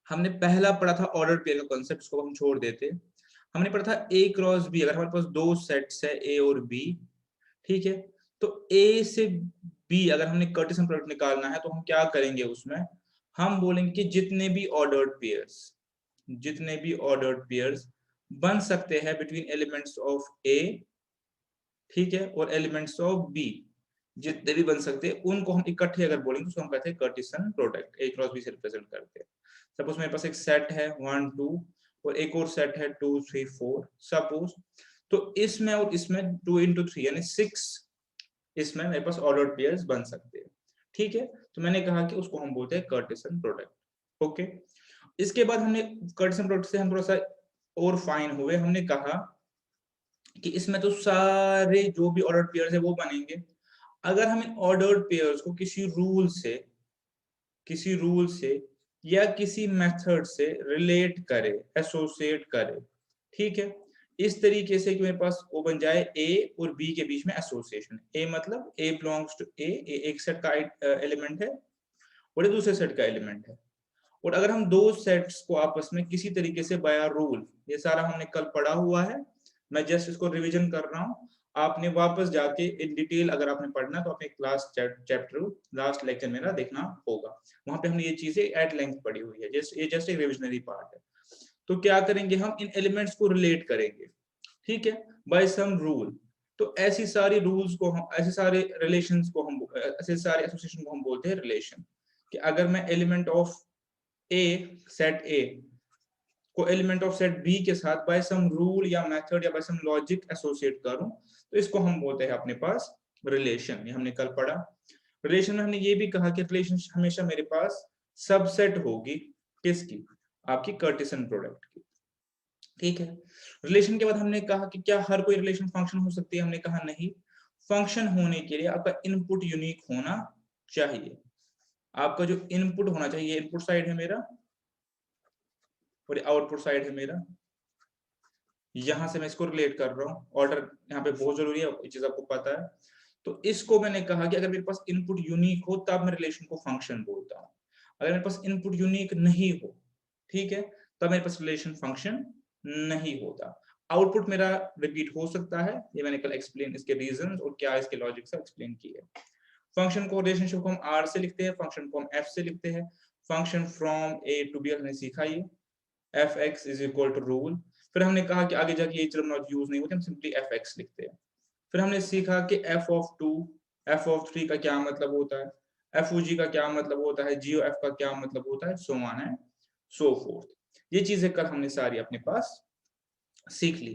हमने पहला पढ़ा था ऑर्डर पेयर का कॉन्सेप्ट, इसको हम छोड़ देते। हमने पढ़ा था ए क्रॉस बी, अगर हमारे पास दो सेट्स है ए और बी, ठीक है, तो ए से बी अगर हमने कार्टेशियन प्रोडक्ट निकालना है तो हम क्या करेंगे, उसमें हम बोलेंगे कि जितने भी ऑर्डर्ड पेयर्स बन सकते हैं बिटवीन एलिमेंट्स ऑफ ए, ठीक है, और एलिमेंट्स ऑफ बी, जितने भी बन सकते हैं उनको हम इकट्ठे अगर बोलेंगे तो हम कहते हैं कार्टेशियन प्रोडक्ट, ए क्रॉस बी से रिप्रेजेंट करते हैं। सपोज मेरे पास एक सेट है 1 2 और एक और सेट है 2 3 4 सपोज, तो इसमें और इसमें 2 into 3 यानी 6 इसमें मेरे पास ऑर्डर्ड पेयर्स बन सकते हैं, ठीक है। तो मैंने कहा कि उसको हम बोलते हैं कार्टेशियन प्रोडक्ट, ओके। इसके बाद हमने कार्टेशियन प्रोडक्ट से हम थोड़ा सा और फाइन हुए, हमने कहा कि इसमें तो सारे जो भी ऑर्डर्ड पेयर्स है वो बनेंगे। अगर हम इन ऑर्डर्ड पेयर्स को किसी रूल से या किसी मेथड से रिलेट करे, एसोसिएट करे, ठीक है, इस तरीके से कि मेरे पास वो बन जाए ए और बी के बीच में एसोसिएशन। ए मतलब ए बिलोंग्स टू ए, एक सेट का एलिमेंट है और दूसरे सेट का एलिमेंट है। और अगर हम दो सेट्स को आपस में किसी तरीके से बाय रूल, ये सारा हमने कल पढ़ा हुआ है, मैं जस्ट इसको रिवीजन कर रहा हूँ, आपने वापस जाके इन डिटेल अगर आपने पढ़ना तो आपने क्लास चैप्टर लास्ट लेक्चर मेरा देखना होगा, वहां पे हमने ये चीजें एट लेंथ पढ़ी हुई है, ये जस्ट एक रिविजनरी पार्ट है। तो क्या करेंगे, हम इन एलिमेंट्स को रिलेट करेंगे, ठीक है, बाय सम रूल। तो ऐसी सारी रूल्स को हम, ऐसे सारे रिलेशंस को हम, ऐसे सारे एसोसिएशन को हम बोलते हैं रिलेशन। कि अगर मैं एलिमेंट ऑफ ए, सेट ए को एलिमेंट ऑफ सेट बी के साथ बाय सम रूल या मेथड या बाय सम लॉजिक एसोसिएट करूं, तो इसको हम बोलते हैं अपने पास रिलेशन। ये हमने कल पढ़ा। रिलेशन में हमने ये भी कहा कि रिलेशन हमेशा मेरे पास सबसेट होगी, किसकी, आपकी कार्टेशियन प्रोडक्ट की, ठीक है। रिलेशन के बाद हमने कहा कि क्या हर कोई रिलेशन फंक्शन हो सकती है, हमने कहा नहीं। फंक्शन होने के लिए आपका इनपुट यूनिक होना चाहिए। आपका जो इनपुट होना चाहिए, ये इनपुट साइड है मेरा और आउटपुट साइड है मेरा, यहां से मैं इसको रिलेट कर रहा हूँ। ऑर्डर यहाँ पे बहुत जरूरी है, ये चीज आपको पता है। तो इसको मैंने कहा कि अगर मेरे पास इनपुट यूनिक हो तब मैं रिलेशन को फंक्शन बोलता हूँ। अगर मेरे पास इनपुट यूनिक नहीं हो, ठीक है, तब मेरे पास रिलेशन फंक्शन नहीं होता। आउटपुट मेरा रिपीट हो सकता है, ये मैंने कल एक्सप्लेन इसके रीजन और क्या इसके लॉजिक से एक्सप्लेन किया है। फंक्शन को, रिलेशनशिप को हम आर से लिखते हैं, फंक्शन को हम एफ से लिखते हैं। Function from A to B हमने सीखा, ये F X is equal to rule. फिर हमने कहा कि आगे जाके ये टर्मिनोलॉजी यूज नहीं होती, हम सिंपली एफ एक्स लिखते हैं। फिर हमने सीखा कि एफ ऑफ 2, एफ ऑफ 3 का क्या मतलब होता है, एफ ओ जी का क्या मतलब होता है, जी ओ एफ का क्या मतलब होता है, so on and so fourth. ये चीजें कल हमने सारी अपने पास सीख ली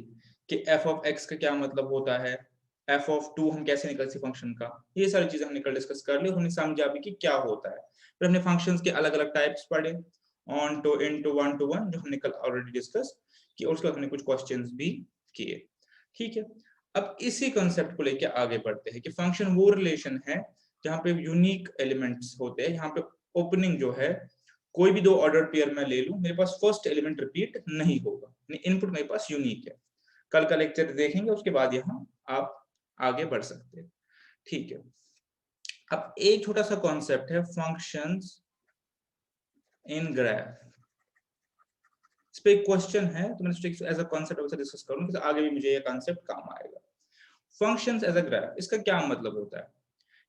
कि एफ ऑफ एक्स का क्या मतलब होता है, एफ ऑफ 2 हम कैसे निकल सकते फंक्शन का, ये सारी चीजें हमने कल डिस्कस कर ली, हमने समझा भी कि क्या होता है। फिर हमने फंक्शंस के अलग अलग टाइप्स पढ़े, onto, into, one to one, जो हमने कल ऑलरेडी डिस्कस किया, और उसके बाद हमने कुछ क्वेश्चंस भी किए, ठीक है। अब इसी कंसेप्ट को लेके आगे बढ़ते हैं कि फंक्शन वो रिलेशन है जहां पे यूनिक एलिमेंट्स होते हैं। यहाँ पे ओपनिंग जो है, कोई भी दो ऑर्डर पेयर में ले लूं, मेरे पास फर्स्ट एलिमेंट रिपीट नहीं होगा, इनपुट मेरे पास यूनिक है। कल का लेक्चर देखेंगे, उसके बाद यहाँ आप आगे बढ़ सकते हैं, ठीक है। अब एक छोटा सा कॉन्सेप्ट है फंक्शंस इन ग्राफ, इस पे एक क्वेश्चन है, तो मैंने सोचा एज अ कॉन्सेप्ट वैसे डिस्कस करूं कि आगे भी मुझे ये कॉन्सेप्ट काम आएगा। फंक्शंस एज अ ग्राफ, इसका क्या मतलब होता है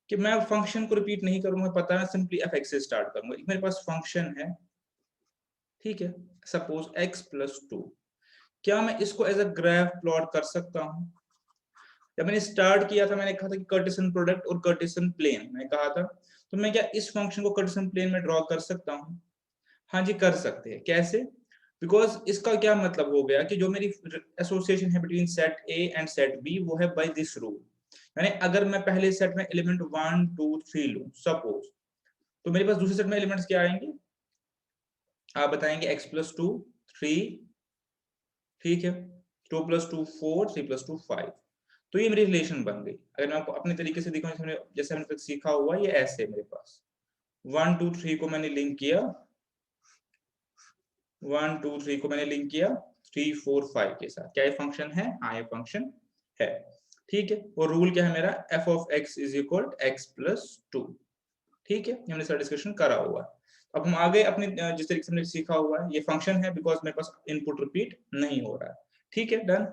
कि मैं फंक्शन को रिपीट नहीं करूंगा, पता है, सिंपली एफ एक्स से स्टार्ट करूंगा। मेरे पास फंक्शन है, ठीक है, सपोज x प्लस 2, क्या मैं इसको एज अ ग्राफ प्लॉट कर सकता हूं? जब मैंने स्टार्ट किया था मैंने कहा था कि कार्टेशियन प्रोडक्ट और कार्टेशियन प्लेन मैंने कहा था, तो मैं क्या इस फंक्शन को कार्टेशियन प्लेन में ड्रॉ कर सकता हूं? हाँ जी, कर सकते हैं। कैसे? बिकॉज इसका क्या मतलब हो गया कि जो मेरी एसोसिएशन है between set A and set B, वो है बाय दिस रूल। यानी अगर मैं पहले सेट में एलिमेंट 1 2 3 लूं सपोज, तो मेरे पास दूसरे सेट में एलिमेंट्स क्या आएंगे, आप बताएंगे, x प्लस 2 3, ठीक है, 2 प्लस 2 4, 3 प्लस 2 5। तो ये मेरी रिलेशन बन गई। अगर मैं आपको अपने तरीके से दिखाऊं, जैसे हमने सीखा हुआ, ये ऐसे मेरे पास 1 2 3 को मैंने लिंक किया, 1 2 3 को मैंने लिंक किया 3 4 5 के साथ। क्या ये फंक्शन है? हाँ, ये फंक्शन है, ठीक है। और रूल क्या है मेरा, F of x is equal x plus 2, ठीक है, हमने सारा डिस्कशन करा हुआ। अब हम आगे अपने जिस तरीके से हमने सीखा हुआ है, ये फंक्शन है बिकॉज मेरे पास इनपुट रिपीट नहीं हो रहा है, ठीक है, डन।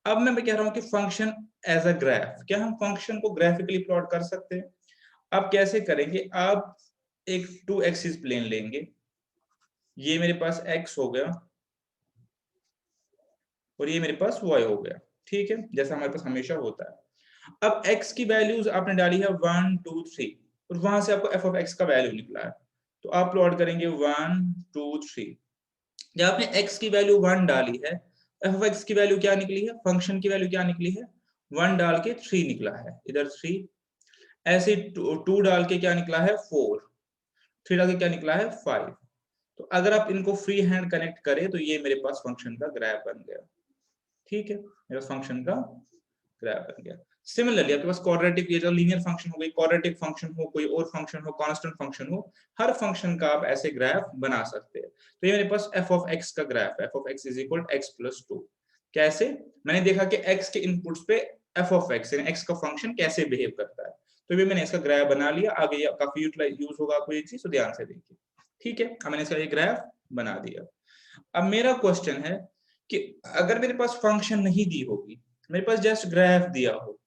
अब मैं कह रहा हूं कि फंक्शन एज अ ग्राफ, क्या हम फंक्शन को ग्राफिकली प्लॉट कर सकते हैं? अब कैसे करेंगे? आप एक 2 एक्सिस प्लेन लेंगे, ये मेरे पास x हो गया और ये मेरे पास y हो गया, ठीक है, जैसा हमारे पास हमेशा होता है। अब x की वैल्यूज आपने डाली है 1 2 3 और वहां से आपको f ऑफ x का वैल्यू निकला है, तो आप प्लॉट करेंगे 1 2 3। जब आपने x की वैल्यू 1 डाली है, f ऑफ x की वैल्यू क्या निकली है, फंक्शन की वैल्यू क्या निकली है, 1 डाल के 3 निकला है, इधर 3, ऐसे 2 डाल के क्या निकला है 4, 3 डाल के क्या निकला है 5। तो अगर आप इनको फ्री हैंड कनेक्ट करें तो ये मेरे पास फंक्शन का ग्राफ बन गया, ठीक है, मेरा फंक्शन का ग्राफ बन गया। सिमिलरली आपके पास क्वाड्रेटिक, ये जो लीनियर फंक्शन हो गई, क्वाड्रेटिक फंक्शन हो, कोई और फंक्शन हो, कांस्टेंट फंक्शन हो, हर फंक्शन का आप ऐसे ग्राफ बना सकते हैं। तो ये मेरे पास f ऑफ x का ग्राफ है, f of x is equal x plus 2। कैसे? मैंने देखा कि x के इनपुट्स पे f ऑफ x यानी x का फंक्शन कैसे बिहेव करता है, तो ये मैंने इसका ग्राफ बना लिया। आगे ये काफी यूज होगा आपको ये चीज, तो ध्यान से देखिए, ठीक है। अब मैंने इसका ये ग्राफ बना दिया। अब मेरा क्वेश्चन है कि अगर मेरे पास फंक्शन नहीं दी होगी, मेरे पास जस्ट ग्राफ दिया हो,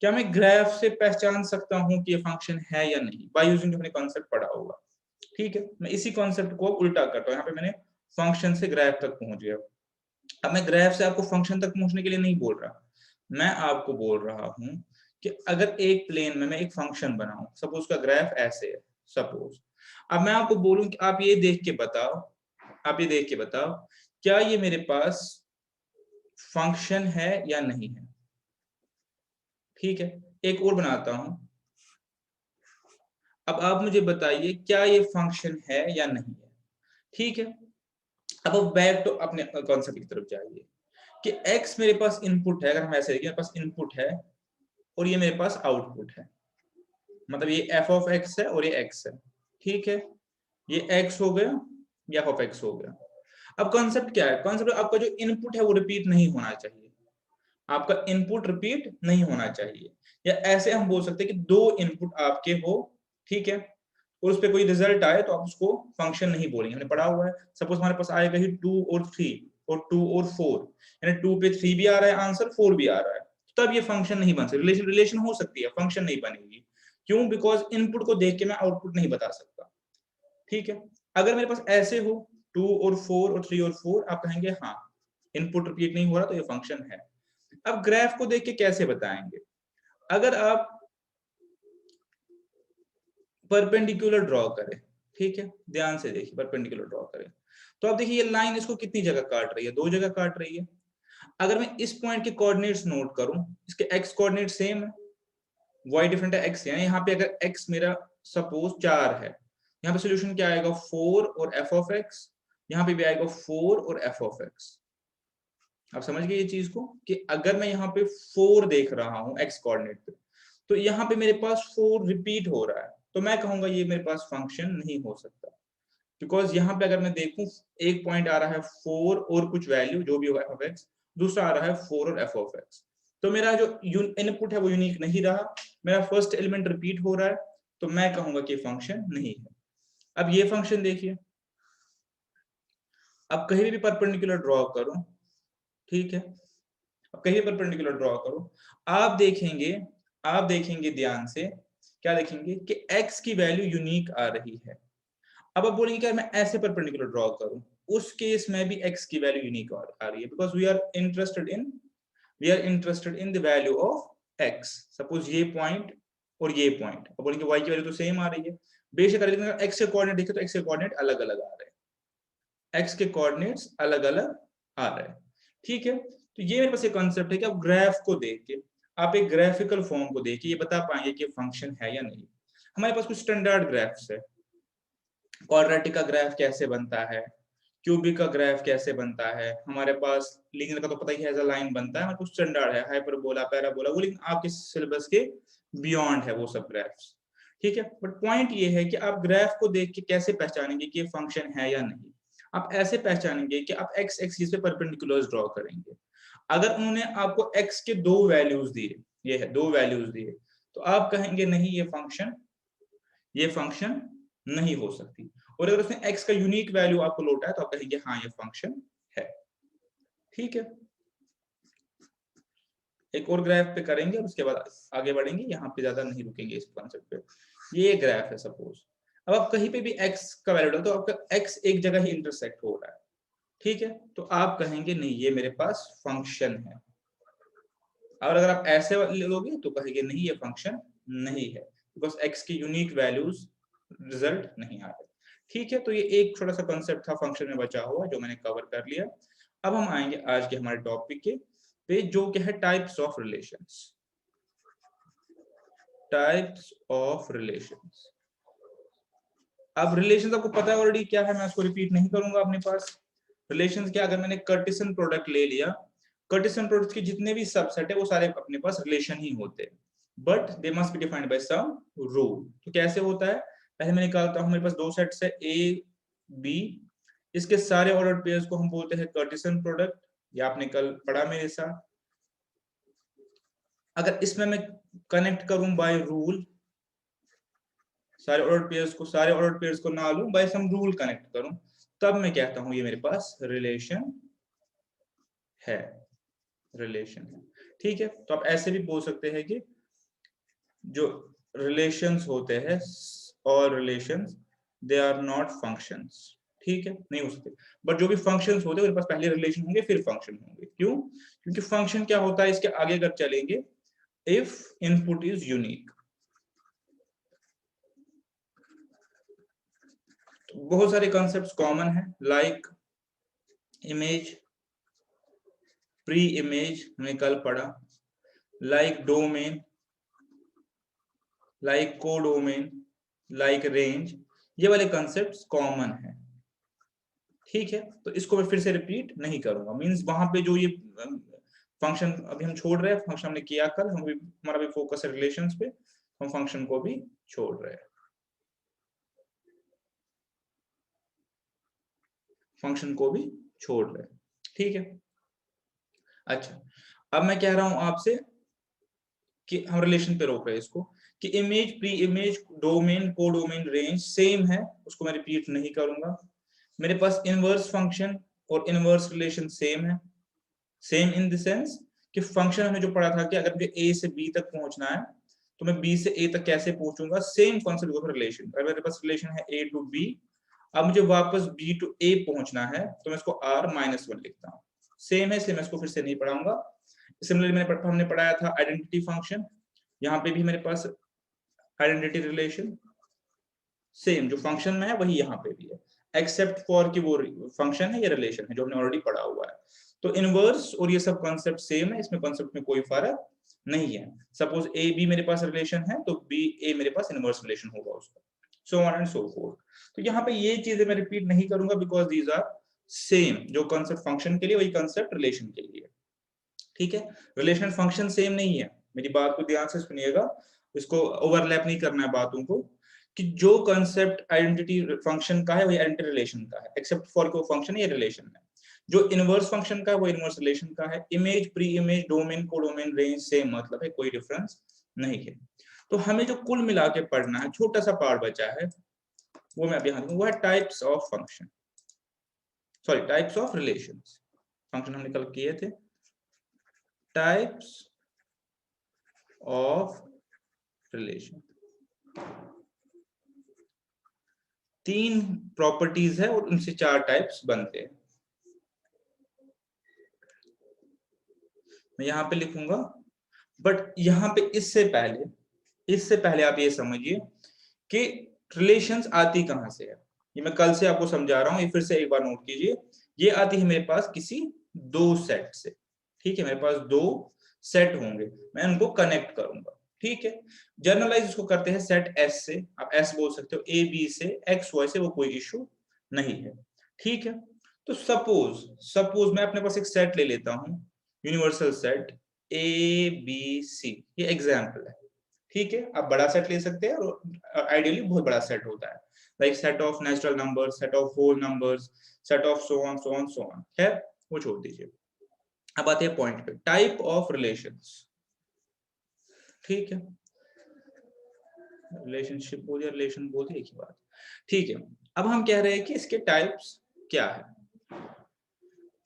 क्या मैं ग्राफ से पहचान सकता हूं कि ये फंक्शन है या नहीं, बाय यूजिंग जो मैंने कॉन्सेप्ट पढ़ा होगा, ठीक है। मैं इसी कॉन्सेप्ट को उल्टा करता हूं, यहाँ पे मैंने फंक्शन से ग्राफ तक पहुंच गया। अब मैं ग्राफ से आपको फंक्शन तक पहुंचने के लिए नहीं बोल रहा, मैं आपको बोल रहा हूं कि अगर एक प्लेन में मैं एक फंक्शन बनाऊं, सपोज का ग्राफ ऐसे है, सपोज, अब मैं आपको बोलूं कि आप ये देख के बताओ, आप ये देख के बताओ क्या ये मेरे पास फंक्शन है या नहीं है, ठीक है। एक और बनाता हूं, अब आप मुझे बताइए क्या ये फंक्शन है या नहीं है, ठीक है। अब बैक तो अपने कॉन्सेप्ट की तरफ जाइए कि x मेरे पास इनपुट है, अगर हम ऐसे देखें मेरे पास इनपुट है और ये मेरे पास आउटपुट है, मतलब ये f ऑफ x है और ये x है, ठीक है, ये x हो गया, ये f ऑफ x हो गया। अब कॉन्सेप्ट क्या है, कॉन्सेप्ट आपका जो इनपुट है वो रिपीट नहीं होना चाहिए, आपका इनपुट रिपीट नहीं होना चाहिए, या ऐसे हम बोल सकते हैं कि दो इनपुट आपके हो, ठीक है, और उस पर कोई रिजल्ट आए तो आप उसको फंक्शन नहीं बोलेंगे, हमने पढ़ा हुआ है। सपोज हमारे पास आएगा ही 2 और 3 और 2 और 4, यानी 2 पे 3 भी आ रहा है आंसर, 4 भी आ रहा है, तब ये फंक्शन नहीं बन सकती, रिलेशन हो सकती है, फंक्शन नहीं बनेगी। क्यों? बिकॉज इनपुट को देख के मैं आउटपुट नहीं बता सकता, ठीक है। अगर मेरे पास ऐसे हो 2 और 4 और 3 और 4, आप कहेंगे हाँ इनपुट रिपीट नहीं हो रहा तो ये फंक्शन है। अब ग्राफ को देख के कैसे बताएंगे? अगर आप परपेंडिकुलर ड्रॉ करें, ठीक है, ध्यान से देखिए, परपेंडिकुलर ड्रॉ करें तो आप देखिए ये लाइन इसको कितनी जगह काट रही है, दो जगह काट रही है। अगर मैं इस पॉइंट के कोऑर्डिनेट्स नोट करूं, इसके x कोऑर्डिनेट सेम है, y डिफरेंट है, x है, यहाँ पे अगर x मेरा सपोज 4 है, यहाँ पे सोल्यूशन क्या आएगा 4 और f ऑफ x, यहाँ पे भी आएगा 4 और f ऑफ x। आप समझ गए ये चीज को कि अगर मैं यहाँ पे 4 देख रहा हूँ x कोऑर्डिनेट पे, तो यहाँ पे मेरे पास 4 रिपीट हो रहा है, तो मैं कहूंगा ये मेरे पास फंक्शन नहीं हो सकता, बिकॉज यहाँ पे अगर मैं देखूं एक पॉइंट आ रहा है 4 और कुछ वैल्यू जो भी होगा f ऑफ x, दूसरा आ रहा है 4 और f ऑफ x, तो मेरा जो इनपुट है वो यूनिक नहीं रहा, मेरा फर्स्ट एलिमेंट रिपीट हो रहा है, तो मैं कहूंगा कि फंक्शन नहीं है। अब ये फंक्शन देखिए, अब कहीं भी परपेंडिकुलर ड्रॉ करो, ठीक है, अब कहीं परपेंडिकुलर ड्रॉ करो, आप देखेंगे, आप देखेंगे ध्यान से, क्या देखेंगे कि x की वैल्यू यूनिक आ रही है। अब आप बोलेंगे कि मैं ऐसे परपेंडिकुलर ड्रॉ करूं, उस केस में भी x की वैल्यू यूनिक आ रही है, because we are interested in the value of x। Suppose ये पॉइंट और ये पॉइंट, अब बोलेंगे y की वैल्यू तो सेम आ रही है, बेशक x के कोऑर्डिनेट देखे तो x के कोऑर्डिनेट अलग अलग आ रहे हैं, x के कोऑर्डिनेट्स अलग अलग आ रहे हैं, ठीक है। तो ये मेरे पास एक कॉन्सेप्ट है कि आप ग्राफ को देख के, आप एक ग्राफिकल फॉर्म को देख के ये बता पाएंगे कि फंक्शन है या नहीं। हमारे पास कुछ स्टैंडर्ड ग्राफ्स है, क्वाड्रेटिक का ग्राफ कैसे बनता है, क्यूबिक का ग्राफ कैसे बनता है, हमारे पास लीनियर का तो पता ही है, लाइन बनता है, हमारे पास स्टैंडर्ड है, हाइपरबोला, पैराबोला, वो लेकिन आपके सिलेबस के बियॉन्ड है वो सब ग्राफ्स, ठीक है। बट पॉइंट ये है कि आप ग्राफ को देख के कैसे पहचानेंगे कि ये फंक्शन है या नहीं। आप ऐसे पहचानेंगे कि आप एक्स एक्सिस पे परपेंडिकुलर्स ड्रॉ करेंगे, अगर उन्होंने आपको x के दो वैल्यूज दिए, ये है दो वैल्यूज दिए, तो आप कहेंगे नहीं ये फंक्शन नहीं हो सकती। और अगर उसने x का यूनिक वैल्यू आपको लौटा है तो आप कहेंगे हाँ ये फंक्शन है। ठीक है, एक और ग्राफ पे करेंगे और उसके बाद आगे बढ़ेंगे, यहाँ पे ज्यादा नहीं रुकेंगे इस कॉन्सेप्ट पे। ये ग्राफ है सपोज, अब आप कहीं पे भी x का वैल्यू डालो तो आपका x एक जगह ही इंटरसेक्ट हो रहा है। ठीक है, तो आप कहेंगे नहीं ये मेरे पास फंक्शन है। और अगर आप ऐसे लोगे तो कहेंगे नहीं ये फंक्शन नहीं है, बिकॉज x की यूनिक वैल्यूज रिजल्ट नहीं आ रहे। ठीक है, तो ये एक छोटा सा कंसेप्ट था फंक्शन में बचा हुआ जो मैंने कवर कर लिया। अब हम आएंगे आज के हमारे टॉपिक के पे, जो क्या है types of relations. Types of relations. अब रिलेशंस आपको पता है ऑलरेडी क्या है, मैं उसको रिपीट नहीं करूंगा अपने पास। रिलेशंस क्या, अगर मैंने कार्टेशियन प्रोडक्ट ले लिया, कार्टेशियन प्रोडक्ट के जितने भी सबसेट है वो सारे अपने पास रिलेशन ही होते हैं, but they must be defined by sum rule. तो कैसे होता है, पहले मैं निकालता हूं, मेरे पास दो सेट्स है ए बी, इसके सारे ऑर्डर पेयर्स को हम बोलते हैं कार्टेशियन प्रोडक्ट, ये आपने कल पढ़ा मेरे साथ। अगर इसमें मैं कनेक्ट करूं बाय रूल, सारे ऑर्डर पेयर्स को ना लूं, बाय सम रूल कनेक्ट करूं, तब मैं कहता हूं ये मेरे पास रिलेशन है। रिलेशन है, ठीक है। तो आप ऐसे भी बोल सकते हैं कि जो रिलेशंस होते हैं और relations they are not functions. ठीक है, नहीं हो सकते, बट जो भी फंक्शंस होते हैं उनके पास पहले रिलेशन होंगे फिर फंक्शन होंगे। क्यों? क्योंकि फंक्शन क्या होता है, इसके आगे अगर चलेंगे, इफ इनपुट इज यूनिक। तो बहुत सारे कॉन्सेप्ट्स कॉमन है, लाइक इमेज, प्री इमेज हमने कल पढ़ा, like domain, like codomain, like range, ये वाले कॉन्सेप्ट्स कॉमन है। ठीक है, तो इसको मैं फिर से रिपीट नहीं करूंगा, मींस वहां पे जो ये फंक्शन अभी हम छोड़ रहे हैं, फंक्शन हमने किया कल, हम भी हमारा भी फोकस है रिलेशंस पे, हम फंक्शन को भी छोड़ रहे हैं, फंक्शन को भी छोड़ रहे हैं। ठीक है, अच्छा, अब मैं कह रहा हूं आपसे कि हम रिलेशन पे रोक रहे हैं इसको, कि image, pre image, domain, codomain, range same है, उसको मैं रिपीट नहीं करूंगा। मेरे पास इनवर्स फंक्शन और इनवर्स रिलेशन सेम है। सेम इन द सेंस कि फंक्शन हमने जो पढ़ा था कि अगर मुझे ए से बी तक पहुंचना है तो मैं बी से ए तक कैसे पहुंचूंगा, सेम कॉन्सेप्ट ऑफ रिलेशन। अगर मेरे पास रिलेशन है ए टू बी, अब मुझे वापस बी टू ए पहुंचना है तो मैं इसको आर माइनस वन लिखता हूँ। सेम है, इसलिए मैं इसको फिर से नहीं पढ़ाऊंगा। सिमिलरली हमने पढ़ाया था आइडेंटिटी फंक्शन, यहाँ पे भी मेरे पास आइडेंटिटी रिलेशन सेम, जो फंक्शन में है वही यहाँ पे भी है, एक्सेप्ट फॉर कि वो फंक्शन है या रिलेशन है जो हमने ऑलरेडी पढ़ा हुआ है। तो इनवर्स और ये सब कॉन्सेप्ट सेम है, इसमें कॉन्सेप्ट में कोई फर्क नहीं है। सपोज ए बी मेरे पास रिलेशन है तो बी ए मेरे पास इनवर्स रिलेशन होगा उसका, so on and so fourth. तो यहाँ पे ये चीजें मैं रिपीट नहीं करूंगा, बिकॉज दीज आर सेम, जो कॉन्सेप्ट फंक्शन के लिए वही कॉन्सेप्ट रिलेशन के लिए। ठीक है, रिलेशन फंक्शन सेम नहीं है, मेरी बात को ध्यान से सुनिएगा, इसको ओवरलैप नहीं करना है बातों को, कि जो कंसेप्ट आइडेंटिटी फंक्शन का है वही आइडेंटिटी रिलेशन का है, एक्सेप्ट फॉर को फंक्शन ये रिलेशन है। जो इनवर्स फंक्शन का है वो इनवर्स रिलेशन का है। Image, pre image, domain, codomain, range same मतलब है, कोई डिफरेंस नहीं है। तो हमें जो कुल मिला के पढ़ना है, छोटा सा पार्ट बचा है, वो मैं अभी यहाँ वो है types of function, sorry types of relations. Function हमने कल किए थे, टाइप्स ऑफ रिलेशन। तीन प्रॉपर्टीज है और उनसे चार टाइप्स बनते हैं। मैं यहां पे लिखूंगा, बट यहां पे इससे पहले आप ये समझिए कि रिलेशंस आती कहां से है। ये मैं कल से आपको समझा रहा हूं, ये फिर से एक बार नोट कीजिए। ये आती है मेरे पास किसी दो सेट से। ठीक है, मेरे पास दो सेट होंगे, मैं उनको कनेक्ट करूंगा। ठीक है, जर्नलाइज इसको करते हैं सेट एस से, आप एस बोल सकते हो, ए बी से, एक्स वाई से, वो कोई इशू नहीं है। ठीक है, तो सपोज मैं अपने पास एक सेट ले लेता हूं, universal set A B C, ये एग्जाम्पल है। ठीक है, आप बड़ा सेट ले सकते हैं और आइडियली बहुत बड़ा सेट होता है, like set of natural numbers, set of whole numbers, set of so on so on so on. है, वो छोड़ दीजिए। अब आते हैं पॉइंट पे, टाइप ऑफ रिलेशंस। ठीक है, रिलेशनशिप बोलिए, रिलेशन बोलिए, एक ही बात। ठीक है, अब हम कह रहे हैं कि इसके टाइप्स क्या है,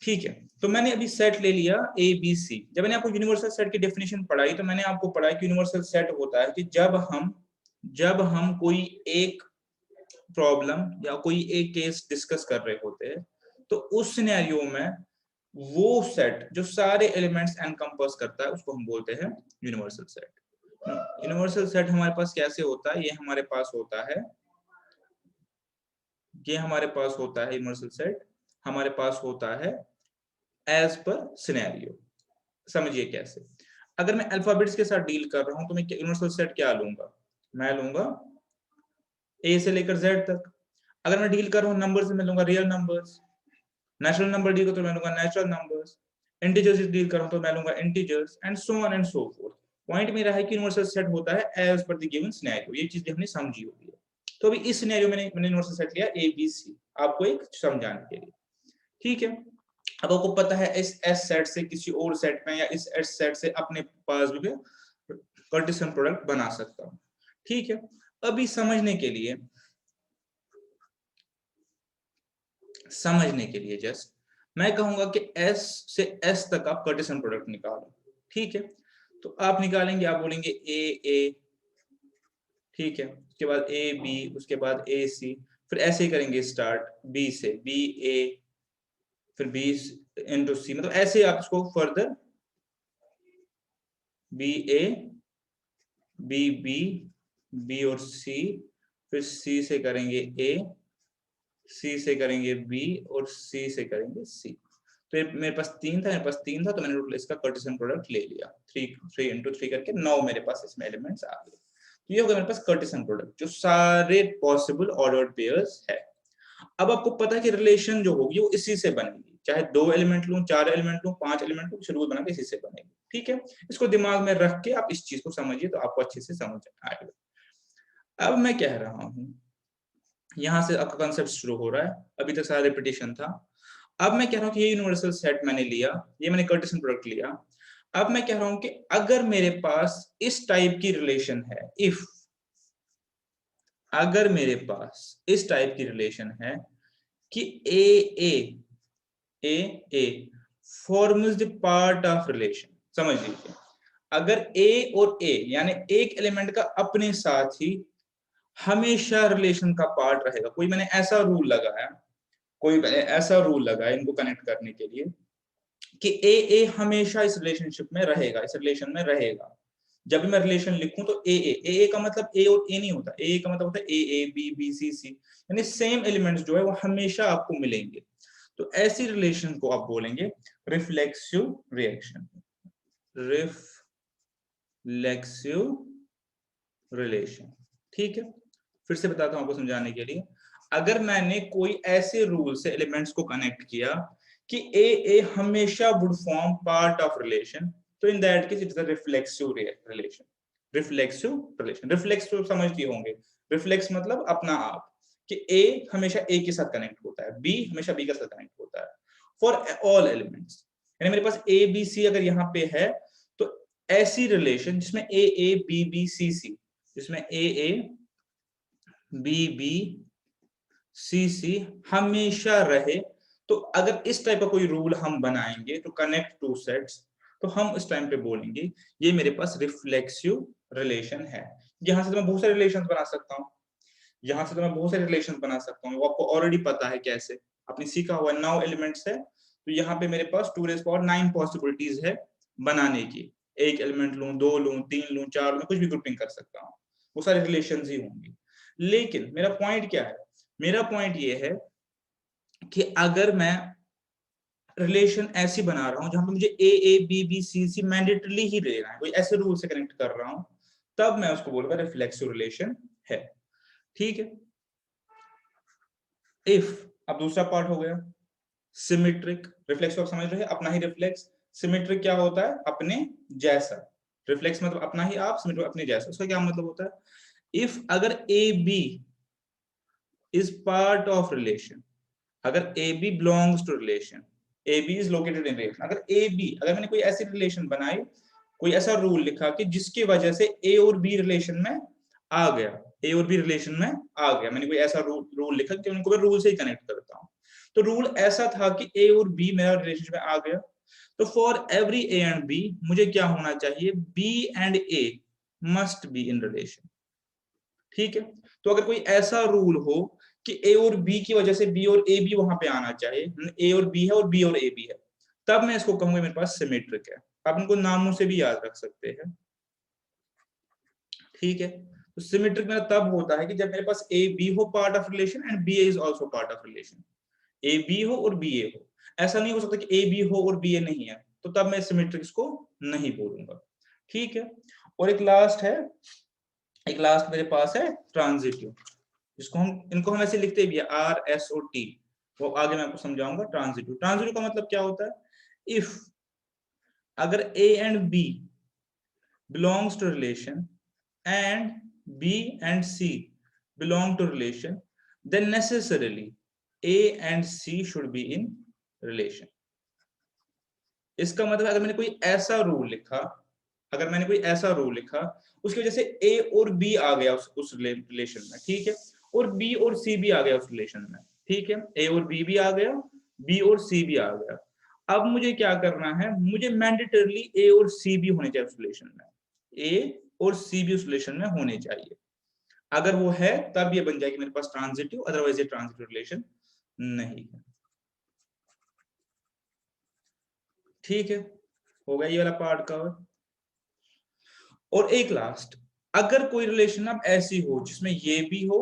ठीक है। तो मैंने अभी सेट ले लिया ए बी सी। जब मैंने आपको यूनिवर्सल सेट की डेफिनेशन पढ़ाई तो मैंने आपको पढ़ाया कि यूनिवर्सल सेट होता है कि जब हम कोई एक प्रॉब्लम या कोई एक केस डिस्कस कर रहे होते हैं तो उस सिनेरियो में वो सेट जो सारे एलिमेंट्स एनकम्पास करता है उसको हम बोलते हैं यूनिवर्सल सेट। यूनिवर्सल सेट हमारे पास कैसे होता है, ये हमारे पास होता है, ये हमारे पास होता है यूनिवर्सल सेट हमारे पास होता है एज पर सिनेरियो। समझिए कैसे, अगर मैं अल्फाबेट्स के साथ डील कर रहा हूं तो मैं यूनिवर्सल सेट क्या लूंगा, मैं लूंगा ए से लेकर जेड तक। अगर मैं डील कर रहा हूं नंबर से मैं लूंगा real numbers, natural number deal कर तो मैं लूंगा नेचुरल नंबर्स, इंटीजर्स डील कर रहा हूं तो मैं लूंगा integers and so on and so fourth. Point मेरा है कि यूनिवर्सल सेट होता है as per the given scenario, ये चीज हमने समझी होगी। तो अभी इस सिनेरियो में मैंने यूनिवर्सल सेट लिया ए बी सी आपको एक समझाने के लिए, ठीक है। अब आपको पता है इस एस सेट से किसी और सेट में या इस एस सेट से अपने पास भी कार्टेशियन प्रोडक्ट बना सकता हूं, ठीक है। अभी समझने के लिए जस्ट मैं कहूंगा कि S से S तक आप कार्टेशियन प्रोडक्ट निकालो, ठीक है। तो आप निकालेंगे, आप बोलेंगे ए, ठीक है, उसके बाद ए बी, उसके बाद ए सी, फिर ऐसे ही करेंगे स्टार्ट बी से, बी ए, फिर बी इंटू सी, मतलब ऐसे आप इसको further B A, B B, B और सी, फिर सी से करेंगे ए, सी से करेंगे बी और सी से करेंगे सी। तो ये मेरे पास तीन था, तो मैंने इसका कार्टेशियन प्रोडक्ट ले लिया, 3 इंटू 3 करके 9 मेरे पास इसमें एलिमेंट्स आ गए। तो ये हो गया मेरे पास कार्टेशियन प्रोडक्ट जो सारे पॉसिबल ऑर्डर्ड पेयर्स है। अब आपको पता है कि रिलेशन जो होगी वो इसी से बनेगी, चाहे 2 एलिमेंट लूं, 4 एलिमेंट लूं, 5 एलिमेंट लूं, शुरू बना के इसी से बनेगी, ठीक है। इसको दिमाग में रख के आप इस चीज को समझिए तो आपको अच्छे से समझ आएगा। अब मैं कह रहा हूं, यहां से आपका कॉन्सेप्ट शुरू हो रहा है, अभी तक सारा रिपीटेशन था। अब मैं कह रहा हूं कि ये यूनिवर्सल सेट मैंने लिया, ये मैंने कार्टेशियन प्रोडक्ट लिया। अब मैं कह रहा हूं कि अगर मेरे पास इस टाइप की रिलेशन है, इफ अगर मेरे पास इस टाइप की रिलेशन है कि A forms the part of relation, समझ लीजिए अगर ए और ए यानी एक एलिमेंट का अपने साथ ही हमेशा रिलेशन का पार्ट रहेगा, कोई मैंने ऐसा रूल लगाया इनको कनेक्ट करने के लिए कि ए हमेशा इस रिलेशनशिप में रहेगा, इस रिलेशन में रहेगा। जब भी मैं रिलेशन लिखूं तो ए का मतलब ए और ए नहीं होता, ए का मतलब होता है ए बी बी सी सी, यानी सेम एलिमेंट्स जो है वो हमेशा आपको मिलेंगे। तो ऐसी रिलेशन को आप बोलेंगे रिफ्लेक्सिव रिएक्शन, रिफ्लेक्सिव रिलेशन, ठीक है। फिर से बताता हूं आपको समझाने के लिए, अगर मैंने कोई ऐसे रूल से एलिमेंट्स को कनेक्ट किया कि ए हमेशा would form part of relation, तो in that case it is a reflexive relation. Reflex तो समझते होंगे, रिफ्लेक्स मतलब अपना आप, कि ए हमेशा ए के साथ कनेक्ट होता है, बी हमेशा बी के साथ कनेक्ट होता है फॉर ऑल एलिमेंट्स। यानी मेरे पास ए बी सी अगर यहाँ पे है तो ऐसी रिलेशन जिसमें ए बी बी सी सी, जिसमें ए बी बी सी सी हमेशा रहे, तो अगर इस टाइप का कोई रूल हम बनाएंगे तो कनेक्ट टू सेट्स, तो हम उस टाइम पे बोलेंगे ये मेरे पास रिफ्लेक्सिव रिलेशन है। यहां से तो मैं बहुत सारे रिलेशंस बना सकता हूँ, वो आपको ऑलरेडी पता है कैसे, आपने सीखा हुआ 9 एलिमेंट्स है, तो यहाँ पे मेरे पास 2⁹ पॉसिबिलिटीज है बनाने की। एक एलिमेंट लूं, 2 लूं, 3 लूं, 4 लूं, कुछ भी ग्रुपिंग कर सकता हूँ, वो सारे रिलेशंस ही होंगे। लेकिन मेरा पॉइंट क्या है, मेरा पॉइंट ये है कि अगर मैं रिलेशन ऐसी बना रहा हूं जहां पे मुझे A B B C C mandatory ही लेना है, कोई ऐसे रूल से कनेक्ट कर रहा हूं, तब मैं उसको बोलूंगा रिफ्लेक्सिव रिलेशन है, ठीक है। इफ, अब दूसरा पार्ट हो गया सिमेट्रिक। रिफ्लेक्स आप समझ रहे हैं, अपना ही रिफ्लेक्स। सिमेट्रिक क्या होता है, अपने जैसा। रिफ्लेक्स मतलब अपना ही आप, सिमेट्रिक अपने जैसा। उसका क्या मतलब होता है, इफ अगर A B is part of relation, अगर A B belongs to relation, A B is located in relation, अगर मैंने कोई ऐसी रिलेशन बनाई, कोई ऐसा रूल लिखा कि जिसकी वजह से ए और बी रिलेशन में आ गया, ए और बी रिलेशन में आ गया, मैंने कोई ऐसा रूल लिखा कि उनको मैं रूल से ही कनेक्ट करता हूँ। तो रूल ऐसा था कि ए और बी मेरा रिलेशनशिप में आ गया, तो for every A and B मुझे क्या होना चाहिए, B and A must be in relation. ठीक है, तो अगर कोई ऐसा रूल हो कि ए और बी की वजह से बी और ए भी वहां पे आना चाहिए, ए और बी है और बी और ए भी है, तब मैं इसको कहूंगा मेरे पास सिमेट्रिक है। आप इनको नामों से भी याद रख सकते हैं। ठीक है, तो सिमेट्रिक मेरा तब होता है कि जब मेरे पास ए बी हो part of relation and B A is also part of relation. A B हो और बी ए हो, ऐसा नहीं हो सकता कि ए बी हो और बी ए नहीं है, तो तब मैं सिमेट्रिक इसको नहीं बोलूंगा। ठीक है, और एक लास्ट है, एक लास्ट मेरे पास है ट्रांजिटिव, जिसको हम इनको हम ऐसे लिखते भी है आर एस ओ टी, वो आगे मैं आपको समझाऊंगा। ट्रांजिटिव, ट्रांजिटिव का मतलब क्या होता है, इफ अगर A and B belongs to relation and B and C belong to relation, then necessarily A and C should be in relation. इसका मतलब अगर मैंने कोई ऐसा रूल लिखा, अगर मैंने कोई ऐसा रूल लिखा उसकी वजह से ए और बी आ गया उस रिलेशन में, ठीक है, और बी और सी भी आ गया उस रिलेशन में, ठीक है, ए और बी भी आ गया, बी और सी भी आ गया। अब मुझे क्या करना है, मुझे मैंडेटरली ए और सी भी होने चाहिए उस रिलेशन में, ए और सी भी उस रिलेशन में होने चाहिए। अगर वो है तब ये बन जाएगी मेरे पास ट्रांजिटिव, अदरवाइज ये ट्रांजिटिव रिलेशन नहीं है। ठीक है, हो गया ये वाला पार्ट कवर। और एक लास्ट, अगर कोई रिलेशन अब ऐसी हो जिसमें ये भी हो,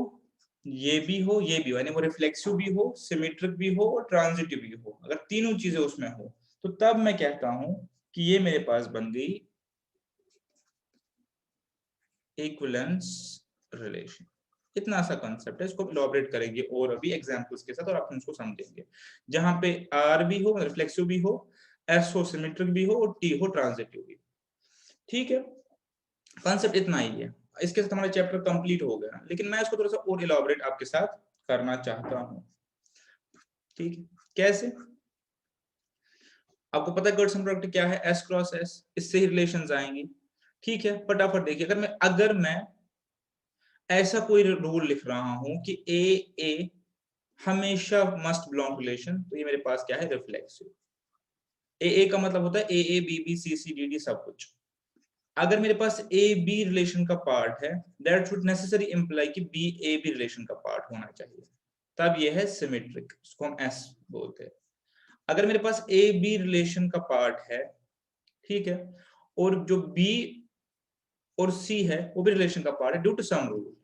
ये भी हो, ये भी हो, यानी वो रिफ्लेक्सिव भी हो, सिमेट्रिक भी हो और ट्रांजिटिव भी हो, अगर तीनों चीजें उसमें हो, तो तब मैं कहता हूं कि ये मेरे पास बन गई इक्विवेलेंस रिलेशन। इतना सा कंसेप्ट है, इसको इलॉबरेट करेंगे और अभी एग्जांपल्स के साथ और आप इसको समझेंगे। जहां पे आर भी हो, रिफ्लेक्सिव भी हो, एस हो सिमेट्रिक भी हो और टी हो ट्रांजिटिव भी। ठीक है, कॉन्सेप्ट इतना ही है, इसके साथ हमारा चैप्टर कंप्लीट हो गया, लेकिन मैं इसको थोड़ा सा और इलॉबरेट आपके साथ करना चाहता हूँ। ठीक है, कैसे, आपको पता है गर्डसन प्रोडक्ट क्या है, एस क्रॉस एस, इससे ही रिलेशंस आएंगी। ठीक है, फटाफट देखिए, अगर मैं ऐसा कोई रूल लिख रहा हूं कि ए ए हमेशा मस्ट बिलोंग रिलेशन, तो ये मेरे पास क्या है, रिफ्लेक्सिव। ए का मतलब होता है A B B C C D D सब कुछ। अगर मेरे पास ए बी रिलेशन का पार्ट है, दैट शुड नेसेसरी इंप्लाई कि बी ए बी रिलेशन का पार्ट होना चाहिए, तब ये है सिमेट्रिक, इसको हम एस बोलते हैं। अगर मेरे पास ए बी रिलेशन का पार्ट है, ठीक है, और जो बी और सी है वो भी रिलेशन का पार्ट है ड्यू टू सम रूल,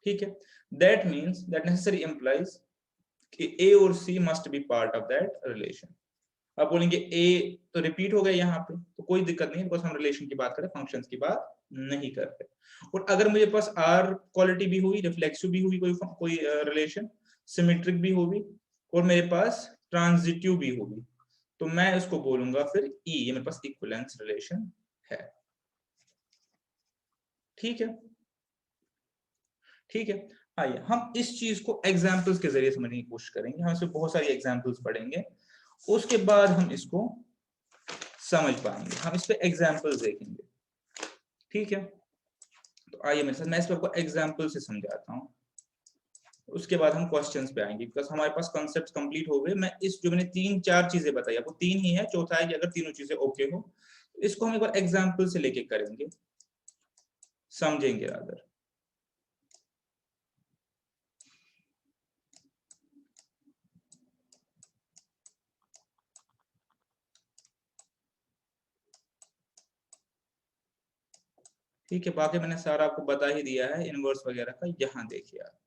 ठीक है, that means that necessary implies कि ए और C must be part of that relation. आप बोलेंगे ए तो रिपीट हो गया यहाँ पे, तो कोई दिक्कत नहीं, बिकॉज हम रिलेशन की बात करें, फंक्शंस की बात नहीं कर रहे। और अगर मुझे पास आर क्वालिटी भी हुई, रिफ्लेक्सिव भी हुई, कोई रिलेशन, सिमेट्रिक भी होगी और मेरे पास ट्रांजिटिव भी होगी, तो मैं इसको बोलूंगा फिर ई, ये मेरे पास इक्विवेलेंस रिलेशन है। ठीक है, ठीक है, आइए हम इस चीज को एग्जाम्पल्स के जरिए समझने की कोशिश करेंगे। हम इसमें बहुत सारी एग्जाम्पल्स पढ़ेंगे, उसके बाद हम इसको समझ पाएंगे, हम इस पे एग्जाम्पल्स देखेंगे। ठीक है, तो आइए मेरे साथ, मैं इस पे आपको एग्जाम्पल से समझाता हूँ, उसके बाद हम क्वेश्चंस पे आएंगे, बिकॉज हमारे पास कॉन्सेप्ट्स कंप्लीट हो गए। मैं इस जो मैंने तीन चार चीजें बताई, आपको तीन ही है, चौथा है कि अगर तीनों चीजें ओके हो तो इसको हम एक बार एग्जाम्पल से लेके करेंगे, समझेंगे अगर। ठीक है, बाकी मैंने सारा आपको बता ही दिया है इनवर्स वगैरह का। यहाँ देखिए आप,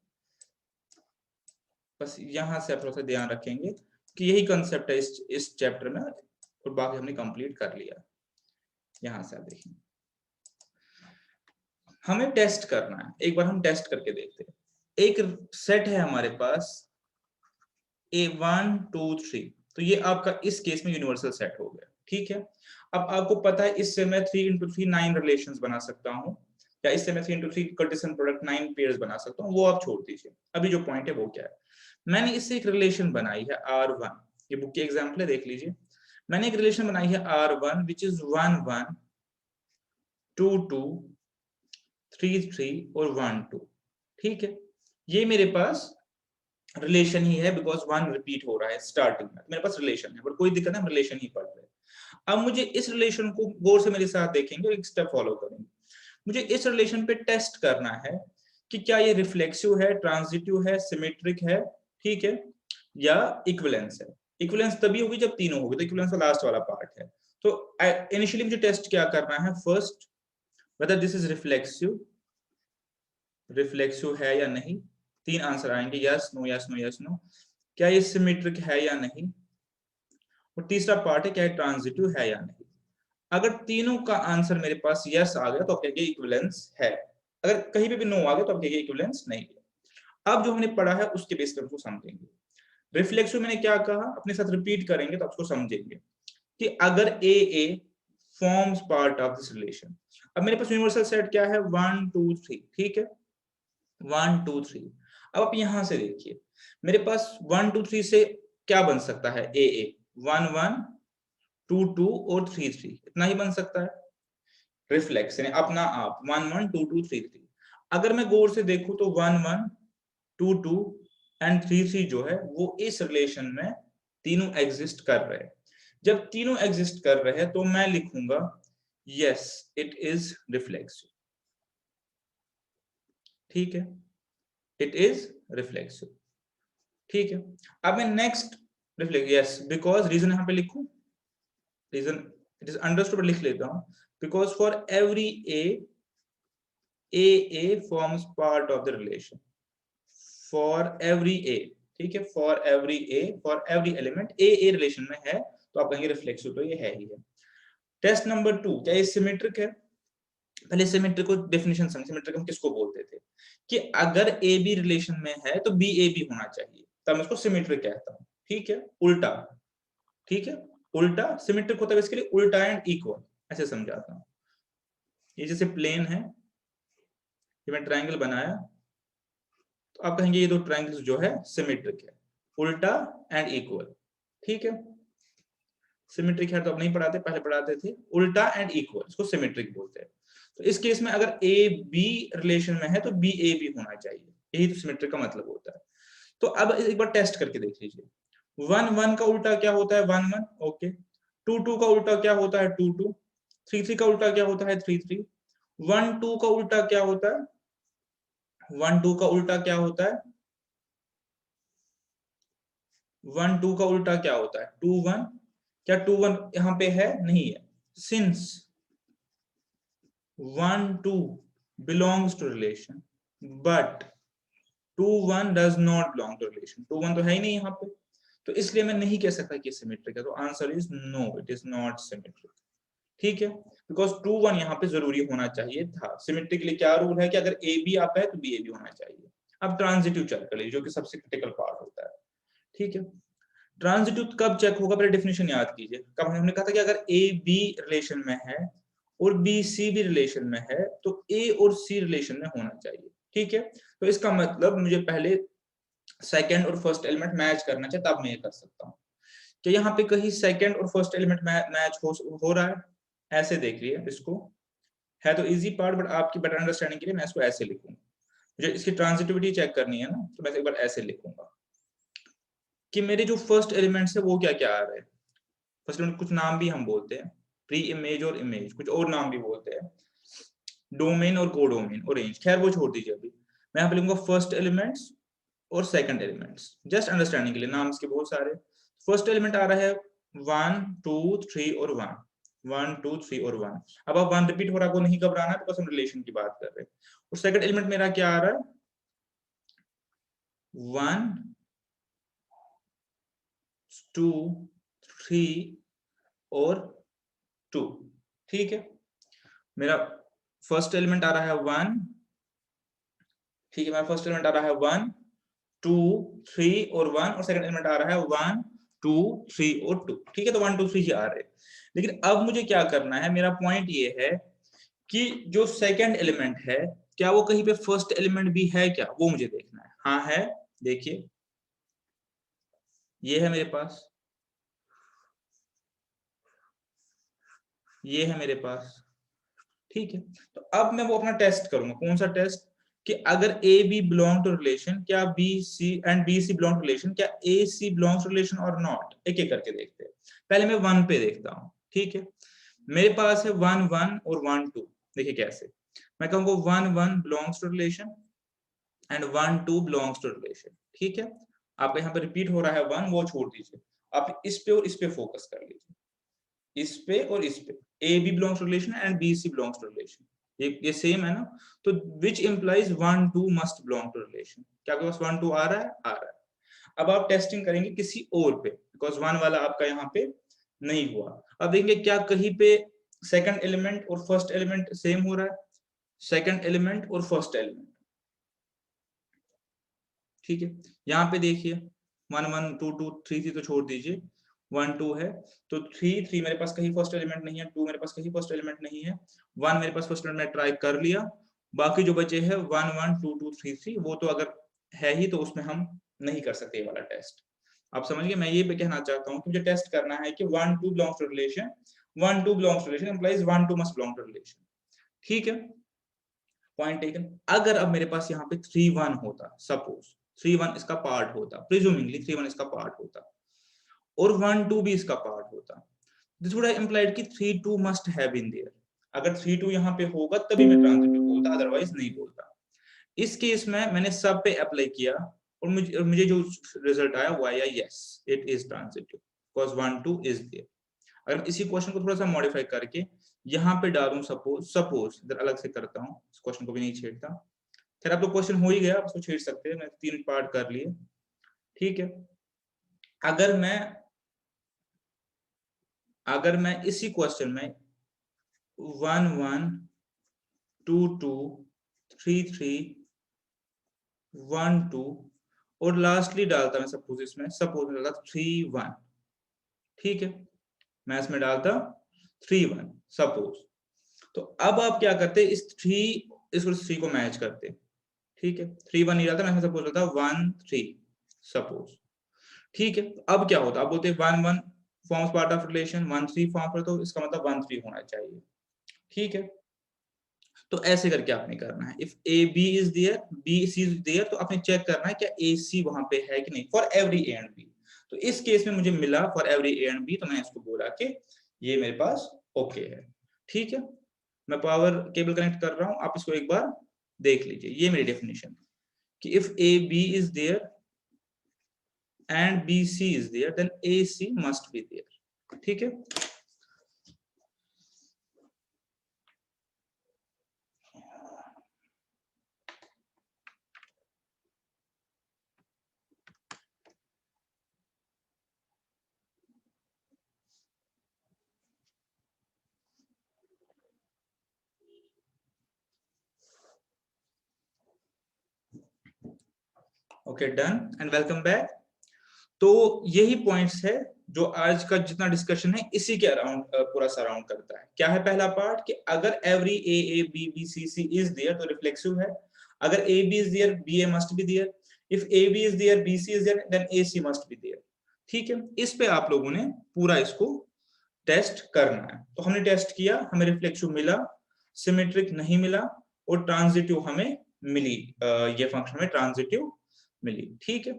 बस यहाँ से आप थोड़ा सा ध्यान रखेंगे कि यही कंसेप्ट है इस चैप्टर में, और बाकी हमने कंप्लीट कर लिया। यहाँ से आप देखिए, हमें टेस्ट करना है, एक बार हम टेस्ट करके देखते हैं। एक सेट है हमारे पास A1 2 3, तो ये आपका इस केस में यूनिवर्सल सेट हो गया। ठीक है, अब आपको पता है इससे मैं 3 into 3 9 रिलेशंस बना सकता हूँ, या इससे मैं 3 into 3 कार्टेशियन प्रोडक्ट 9 पेयर्स बना सकता हूँ, वो आप छोड़ दीजिए। अभी जो पॉइंट है वो क्या है, मैंने इससे एक रिलेशन बनाई है R1, ये बुक की एग्जाम्पल है, देख लीजिए। मैंने एक रिलेशन बनाई है R1 विच इज 1 1 2 2 3 3 और 1 2। ठीक है, ये मेरे पास रिलेशन ही है, बिकॉज वन रिपीट हो रहा है स्टार्टिंग में, मेरे पास रिलेशन है, बट कोई दिक्कत नहीं, हम रिलेशन ही पढ़ रहे हैं। अब मुझे इस रिलेशन को गौर से मेरे साथ देखेंगे और एक स्टेप फॉलो करेंगे। मुझे इस रिलेशन पे टेस्ट करना है कि क्या ये रिफ्लेक्सिव है, ट्रांजिटिव है, सिमेट्रिक है, ठीक है, या इक्विवेलेंस है। इक्विवेलेंस तभी होगी जब तीनों होगी, तो इक्विवेलेंस का लास्ट वाला पार्ट है। तो इनिशियली मुझे टेस्ट क्या करना है, first whether this is reflexive, reflexive है या नहीं, तीन आंसर आएंगे, yes no yes no yes no. क्या ये सिमेट्रिक है या नहीं, और तीसरा पार्ट है क्या ये ट्रांजिटिव है या नहीं। अगर तीनों का आंसर मेरे पास यस आ गया तो आप कहेंगे इक्विवेलेंस है, अगर कहीं पे भी नो आ गया तो आप कहेंगे इक्विवेलेंस नहीं है। अब जो हमने पढ़ा है उसके बेस पर उसको समझेंगे। रिफ्लेक्सिव मैंने क्या कहा, अपने साथ रिपीट करेंगे तो आपको समझेंगे कि अगर A forms part of this relation. अब मेरे पास यूनिवर्सल सेट क्या है, 1 2 3, ठीक है, 1 2 3। अब आप यहां से देखिए, मेरे पास 1 2 3 से क्या बन सकता है, ए 1 1 2 2 और 3 3, इतना ही बन सकता है। रिफ्लेक्स यानी अपना आप 1 1 2 2 3 3। अगर मैं गौर से देखूं तो 1 1 2 2 एंड 3 3 जो है वो इस रिलेशन में तीनों एग्जिस्ट कर रहे हैं। जब तीनों एग्जिस्ट कर रहे हैं तो मैं लिखूंगा यस इट इज रिफ्लेक्सिव, ठीक है, इट इज रिफ्लेक्सिव, ठीक है। अब मैं next reflex, yes because, reason यहां पे लिखूं, रीजन इट इज अंडरस्टूड, लिख लेता हूं, because for every A forms part of the relation, for every A, ठीक है, for every element A relation में है, तो आप कहेंगे रिफ्लेक्सिव, तो ये है ही है। टेस्ट नंबर 2, क्या ये सिमेट्रिक है। पहले सिमेट्रिक को डेफिनेशन समझ, सिमेट्रिक हम किसको बोलते थे, कि अगर ए बी रिलेशन में है तो बी ए बी होना चाहिए, तब मैं उसको सिमेट्रिक कहता हूं, ठीक है, उल्टा, ठीक है, उल्टा सिमेट्रिक होता है इसके लिए उल्टा एंड इक्वल, ऐसे समझाता हूं। ये जैसे प्लेन है, ये मैं ट्रायंगल बनाया, तो आप कहेंगे ये दो ट्रायंगल्स जो है सिमेट्रिक है, उल्टा एंड इक्वल, ठीक है। सिमेट्रिक है तो अब नहीं पढ़ाते, पहले पढ़ाते थे उल्टा एंड इक्वल, इसको सिमेट्रिक बोलते हैं। तो इस केस में अगर ए बी रिलेशन में है तो बी ए बी होना चाहिए, यही तो सिमेट्रिक का मतलब होता है। तो अब एक बार टेस्ट करके देख लीजिए, 1 1 का उल्टा क्या होता है, 1 1, ओके। 2 2 का उल्टा क्या होता है, 2 2। 3 3 का उल्टा क्या होता है, 3 3। 1 2 का उल्टा क्या होता है, 1 2 का उल्टा क्या होता है, 1 2 का उल्टा क्या होता है, 2 1। क्या 2 1 यहाँ पे है, नहीं है, since 1 2 belongs to relation but 2 1 does not belong to relation, 2 1 तो है ही नहीं यहाँ पे, तो इसलिए मैं नहीं कह सकता कि सिमेट्रिक है, तो answer is no, it is not symmetric, ठीक है, बिकॉज 2 1 यहाँ पे जरूरी होना चाहिए था। सिमेट्रिक के लिए क्या रूल है कि अगर ए बी आता है तो बी ए बी होना चाहिए। अब ट्रांजिटिव चेक कर लीजिए, जो कि सबसे क्रिटिकल पार्ट होता है, ठीक है। ट्रांजिटिव कब चेक होगा, पहले डेफिनेशन याद कीजिए, कब हमने कहा था कि अगर ए बी रिलेशन में है और बी सी भी रिलेशन में है तो ए और सी रिलेशन में होना चाहिए, ठीक है। तो इसका मतलब मुझे पहले सेकंड और फर्स्ट एलिमेंट मैच करना चाहिए, तब मैं ये कर सकता हूँ। कि यहाँ पे कहीं सेकंड और फर्स्ट एलिमेंट मैच हो रहा है, ऐसे देख लिया इसको, है तो इजी पार्ट, बट आपकी बेटर अंडरस्टैंडिंग के लिए मैं इसको ऐसे लिखूंगा। मुझे इसकी ट्रांजिटिविटी चेक करनी है ना, तो मैं एक बार ऐसे लिखूंगा कि मेरे जो फर्स्ट एलिमेंट्स है वो क्या क्या आ रहे हैं। फर्स्ट एलिमेंट कुछ नाम भी हम बोलते हैं, प्री इमेज और इमेज, कुछ और नाम भी बोलते हैं, डोमेन और कोडोमेन और रेंज, खैर वो छोड़ दीजिए अभी। मैं यहाँ पे लिखूंगा फर्स्ट एलिमेंट्स और सेकंड एलिमेंट्स, जस्ट अंडरस्टैंडिंग के लिए, नाम इसके बहुत सारे। फर्स्ट एलिमेंट आ रहा है 1 2 3 और 1, 1 2 3 और 1। अब 1 रिपीट हो रहा है, वो नहीं घबराना है, बिकॉज हम रिलेशन की बात कर रहे हैं। और सेकंड एलिमेंट मेरा क्या आ रहा है, 1 2 3 और 2, ठीक है। मेरा फर्स्ट एलिमेंट आ रहा है 1, ठीक है, मेरा फर्स्ट एलिमेंट आ रहा है 1 2 3 और 1, और सेकंड एलिमेंट आ रहा है 1 2 3 और 2, ठीक है। तो 1 2 3 ही आ रहे हैं। लेकिन अब मुझे क्या करना है, मेरा पॉइंट ये है कि जो सेकंड एलिमेंट है क्या वो कहीं पे फर्स्ट एलिमेंट भी है क्या, वो मुझे देखना है। हाँ है, देखिए ये है मेरे पास, ये है मेरे पास, ठीक है। तो अब मैं वो अपना टेस्ट करूंगा, कौन सा टेस्ट, कि अगर A B belong to relation, क्या B C and B C belong to relation, क्या A C belongs to relation और नॉट। एक एक करके देखते हैं। पहले मैं 1 पे देखता हूँ, ठीक है। मेरे पास है 1 1 और 1 2। देखिए कैसे, मैं कहूँगा 1 1 belongs to relation and 1 2 belongs to relation, ठीक है। आपका यहाँ पे रिपीट हो रहा है 1, वो छोड़ दीजिए, आप इस पे और इस पे फोकस कर लीजिए, इस पे और इस पे। A B belongs to relation and B C belongs to relation, ये सेम है ना। तो which implies 1 2 must belong to relation. क्या आपके पास 1 2 आ रहा है? आ रहा है। अब आप टेस्टिंग करेंगे किसी और पे, बिकॉज 1 वाला आपका यहाँ पे नहीं हुआ। अब देखेंगे क्या कहीं पे सेकंड एलिमेंट और फर्स्ट एलिमेंट सेम हो रहा है, सेकंड एलिमेंट और फर्स्ट एलिमेंट, ठीक है। यहाँ पे देखिए 1 1 2 2 3 3 तो छोड़ दीजिए, 1 2 है, तो 3 3 मेरे पास कहीं फर्स्ट एलिमेंट नहीं है, 2 मेरे पास कहीं फर्स्ट एलिमेंट नहीं है, 1 मेरे पास फर्स्ट एलिमेंट ट्राई कर लिया, बाकी जो बचे हैं 1 1 2 2 3 3, वो तो अगर है ही तो उसमें हम नहीं कर सकते ये वाला टेस्ट। आप समझ गए, मैं ये पे कहना चाहता हूँ कि मुझे टेस्ट करना है कि 1 2 belongs to relation, 1 2 belongs to relation implies 1 2 must belong to relation, ठीक है। Point taken. अगर अब मेरे पास यहाँ पे 3 1 होता, सपोज 3 1 इसका पार्ट होता, प्रिज्यूमिंगली 3 1 इसका पार्ट होता और 1 2 भी इसका पार्ट होता, दिस वुड हैव इंप्लाइड कि 3 2 मस्ट हैव बीन देयर। अगर 3 2 यहाँ पे होगा तभी मैं ट्रांजिटिव बोलता, अदरवाइज नहीं बोलता। इस केस में मैंने सब पे अप्लाई किया और मुझे जो रिजल्ट आया वो आया yes it is transitive because 1 2 is there. अगर इसी क्वेश्चन को थोड़ा सा मॉडिफाई करके यहाँ पे डालूं, सपोज इधर अलग से करता हूँ, इस क्वेश्चन को भी नहीं छेड़ता, खैर अब तो क्वेश्चन हो ही गया, आप इसको छेड़ सकते हैं, मैं 3 पार्ट कर लिए, ठीक है। अगर मैं इसी क्वेश्चन में 1 1 2 2 3 3 1 2 और लास्टली डालता, मैं सपोज इसमें सपोज डालता 3 1, ठीक है, मैं इसमें डालता 3 1 सपोज। तो अब आप क्या करते, इस 3 को मैच करते, ठीक है। 3 1 नहीं डालता, मैं सपोज डालता 1 3 सपोज, ठीक है। अब क्या होता, आप बोलते 1 1 forms part of relation, 1 3 form पर, तो इसका मतलब 1 3 होना चाहिए, ठीक है। तो ऐसे करके आपने करना है, if A B is there B C is there, तो आपने चेक करना है क्या ए सी वहां पे है कि नहीं, for every A and B. तो इस केस में मुझे मिला for every A and B, तो मैंने इसको बोला कि ये मेरे पास ओके है, ठीक है। मैं पावर केबल कनेक्ट कर रहा हूं, आप इसको एक बार देख लीजिए, ये मेरी डेफिनेशन कि if A B is there and B C is there then A C must be there, ठीक है। Okay done and welcome back. तो यही पॉइंट्स है जो आज का जितना डिस्कशन है इसी के अराउंड पूरा सराउंड करता है। क्या है पहला पार्ट कि अगर every A B B C C is there तो रिफ्लेक्सिव है, अगर A B is there B A must be there, if A B is there B C is there then A C must be there, ठीक है। इस पे आप लोगों ने पूरा इसको टेस्ट करना है। तो हमने टेस्ट किया, हमें रिफ्लेक्सिव मिला, सिमेट्रिक नहीं मिला और ट्रांजिटिव हमें मिली, ये फंक्शन में ट्रांजिटिव मिली, ठीक है।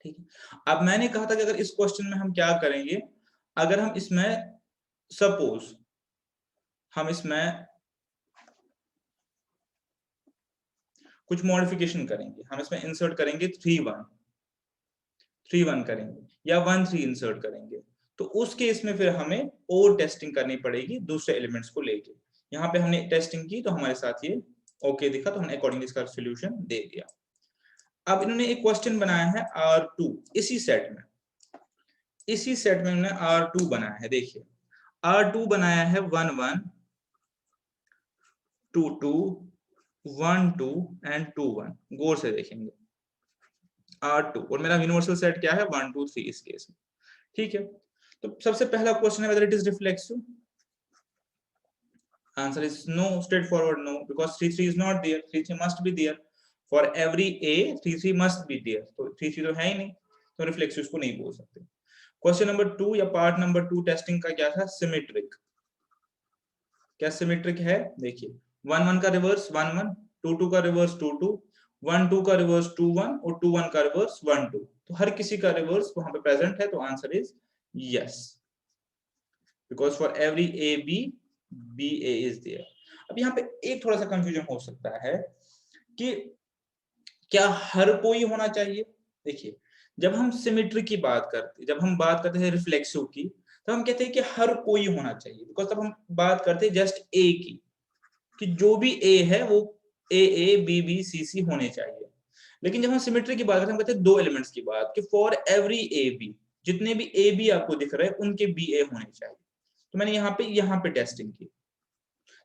ठीक है, अब मैंने कहा था कि अगर इस क्वेश्चन में हम क्या करेंगे, अगर हम इसमें सपोज हम इसमें कुछ मॉडिफिकेशन करेंगे, हम इसमें इंसर्ट करेंगे 3 1 3 1 करेंगे या 1 3 इंसर्ट करेंगे, तो उस केस में फिर हमें और टेस्टिंग करनी पड़ेगी दूसरे एलिमेंट्स को लेके। यहाँ पे हमने टेस्टिंग की तो हमारे साथ ये ओके दिखा, तो हमने अकॉर्डिंगली इसका सोल्यूशन दे दिया। अब इन्होंने एक क्वेश्चन बनाया है R2, इसी सेट में उन्होंने R2 बनाया है। देखिए R2 बनाया है 1 1 2 2 1 2 एंड 2 1, गौर से देखेंगे R2, और मेरा यूनिवर्सल सेट क्या है 1 2 3 इस केस में, ठीक है। तो सबसे पहला क्वेश्चन है whether it is reflexive, answer is no, straightforward no, because 3 3 is not there, 3 3 must be there, for every a 3 3 must be there, तो 3 3 तो है ही नहीं, तो रिफ्लेक्सिव इसको नहीं बोल सकते। क्वेश्चन नंबर 2 या पार्ट नंबर 2 टेस्टिंग का क्या था, सिमेट्रिक। क्या सिमेट्रिक है, देखिए 1 1 का रिवर्स 1 1, 2 2 का रिवर्स 2 2, 1 2 का रिवर्स 2 1 और 2 1 का रिवर्स 1 2। तो हर किसी का रिवर्स वहां पे प्रेजेंट है, तो answer is yes, because for every A B B A is there. अब यहाँ पे एक थोड़ा सा कंफ्यूजन हो सकता है कि क्या हर कोई होना चाहिए। देखिए, जब हम सिमेट्री की बात करते, जब हम बात करते हैं रिफ्लेक्सिव की, तो हम कहते हैं कि हर कोई होना चाहिए, बिकॉज तब हम बात करते हैं जस्ट ए की, कि जो भी ए है वो ए बी बी सी सी होने चाहिए। लेकिन जब हम सिमेट्री की बात करते हैं, हम कहते हैं दो एलिमेंट्स की बात, कि फॉर एवरी ए बी, जितने भी ए बी आपको दिख रहे हैं उनके बी ए होने चाहिए। तो मैंने यहाँ पे टेस्टिंग की,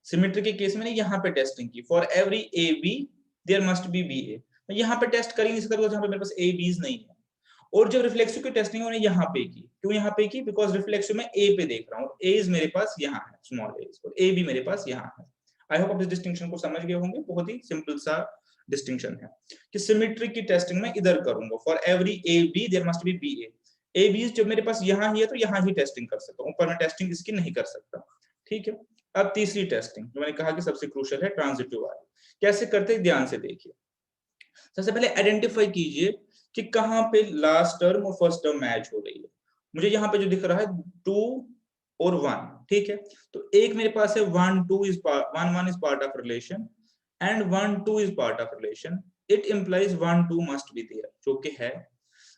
सिमेट्री के केस में मैंने यहाँ पे टेस्टिंग की, for every A B there must be B A. मैं यहाँ पे टेस्ट कर ही नहीं सकता बिकॉज यहाँ पे मेरे पास ए बीज नहीं है। और जब रिफ्लेक्सिव की टेस्टिंग मैंने यहाँ पे की, क्यों यहाँ पे की, बिकॉज रिफ्लेक्सिव में ए पे देख रहा हूँ, ए इज मेरे पास यहाँ है, स्मॉल ए, और ए भी मेरे पास यहाँ है। आई होप आप इस डिस्टिंक्शन को समझ गए होंगे, बहुत ही सिंपल सा डिस्टिंक्शन है कि सिमेट्री की टेस्टिंग में इधर करूंगा, for every A B there must be B A बीज जब मेरे पास यहाँ ही है तो यहाँ ही टेस्टिंग कर सकता हूँ, ऊपर में टेस्टिंग इसकी नहीं कर सकता। ठीक है, अब तीसरी टेस्टिंग जो मैंने कहा कि सबसे क्रूशियल है, ट्रांजिटिव वाली। कैसे करते हैं ध्यान से देखिए। सबसे पहले आइडेंटिफाई कीजिए कि कहां पे लास्ट टर्म और फर्स्ट टर्म मैच हो रही है। मुझे यहाँ पे जो दिख रहा है 2 और 1, ठीक है, तो एक मेरे पास है 1 2 is 1 1 is part of relation and 1 2 is part of relation, it implies 1 2 must be there, जो कि है।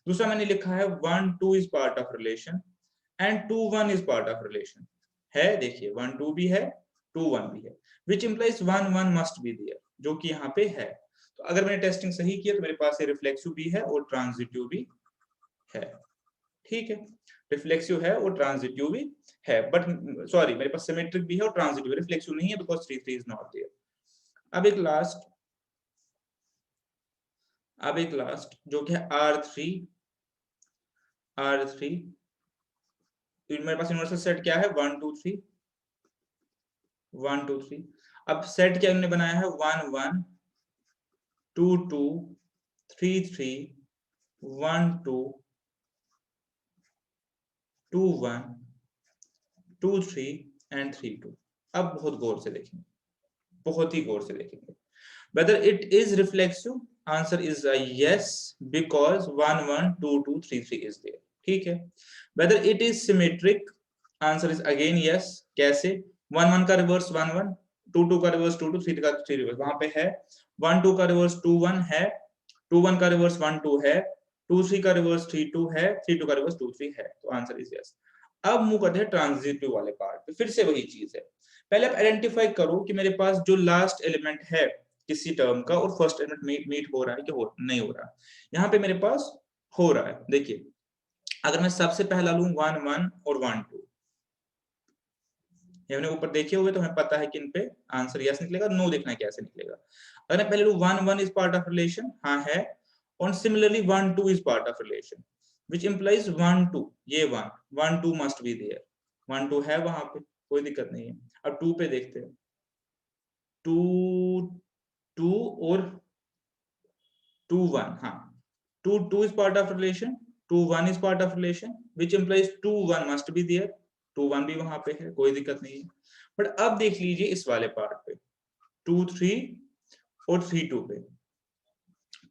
दूसरा मैंने लिखा है 1 2 is part of relation and 2 1 is part of relation, है, देखिए 1 2 भी है 2 1 भी है, which implies 1 1 must be there, जो कि यहाँ पे है। तो अगर मैंने टेस्टिंग सही किया तो मेरे पास ये रिफ्लेक्सिव भी है और ट्रांजिटिव भी है। ठीक है, रिफ्लेक्सिव है और ट्रांजिटिव भी है, बट सॉरी मेरे पास सिमेट्रिक भी है और ट्रांजिटिव, रिफ्लेक्सिव नहीं है बिकॉज 3 3 इज नॉट देयर। अब एक लास्ट जो कि है R3 मेरे पास यूनिवर्सल सेट क्या है 1 2 3 1 2 3। अब सेट क्या हमने बनाया है 1 1 2 2 3 3 1 2 2 1 2 3 एंड 3 2। अब बहुत गौर से देखेंगे, बहुत ही गौर से देखेंगे। whether it is reflexive, answer is a yes because 1 1 2 2 3 3 is there। ठीक है, whether it is symmetric, answer is again yes। कैसे, 1 1 का रिवर्स 1 1, 2 2 का रिवर्स 2 2, 3 का 3 रिवर्स वहां पे है, 1 2 का रिवर्स 2 1 है, 2 1 का रिवर्स 1 2 है, 2 3 का रिवर्स 3 2 है, 3 2 का रिवर्स 2 3 है, तो आंसर इज यस। अब मूव करते हैं ट्रांजिटिव वाले पार्ट पे, फिर से वही चीज है। पहले आप आइडेंटिफाई करो कि मेरे पास जो लास्ट एलिमेंट है किसी टर्म का और फर्स्ट एलिमेंट मीट हो रहा है कि नहीं हो रहा। यहाँ पे मेरे पास हो रहा है, देखिए अगर मैं सबसे पहला लूं 1 1 और 1 2, हमने ऊपर देखे हुए तो हमें पता है कि इन पे आंसर यस निकलेगा, नो देखना है कैसे निकलेगा। अगर मैं पहले लूं 1 1 इज पार्ट ऑफ रिलेशन, हाँ है, और similarly 1 2 is part of relation which implies 1 2, ये 1 2 must be there, 1 2 है वहां पे, कोई दिक्कत नहीं है। अब 2 पे देखते हैं, 2 2 और 2 1, हाँ 2 2 is part of relation, 2 1 is part of relation which implies 2 1 must be there, 2 1 भी वहां पे है, कोई दिक्कत नहीं है। बट अब देख लीजिए इस वाले पार्ट पे 2 3 और 3 2 पे,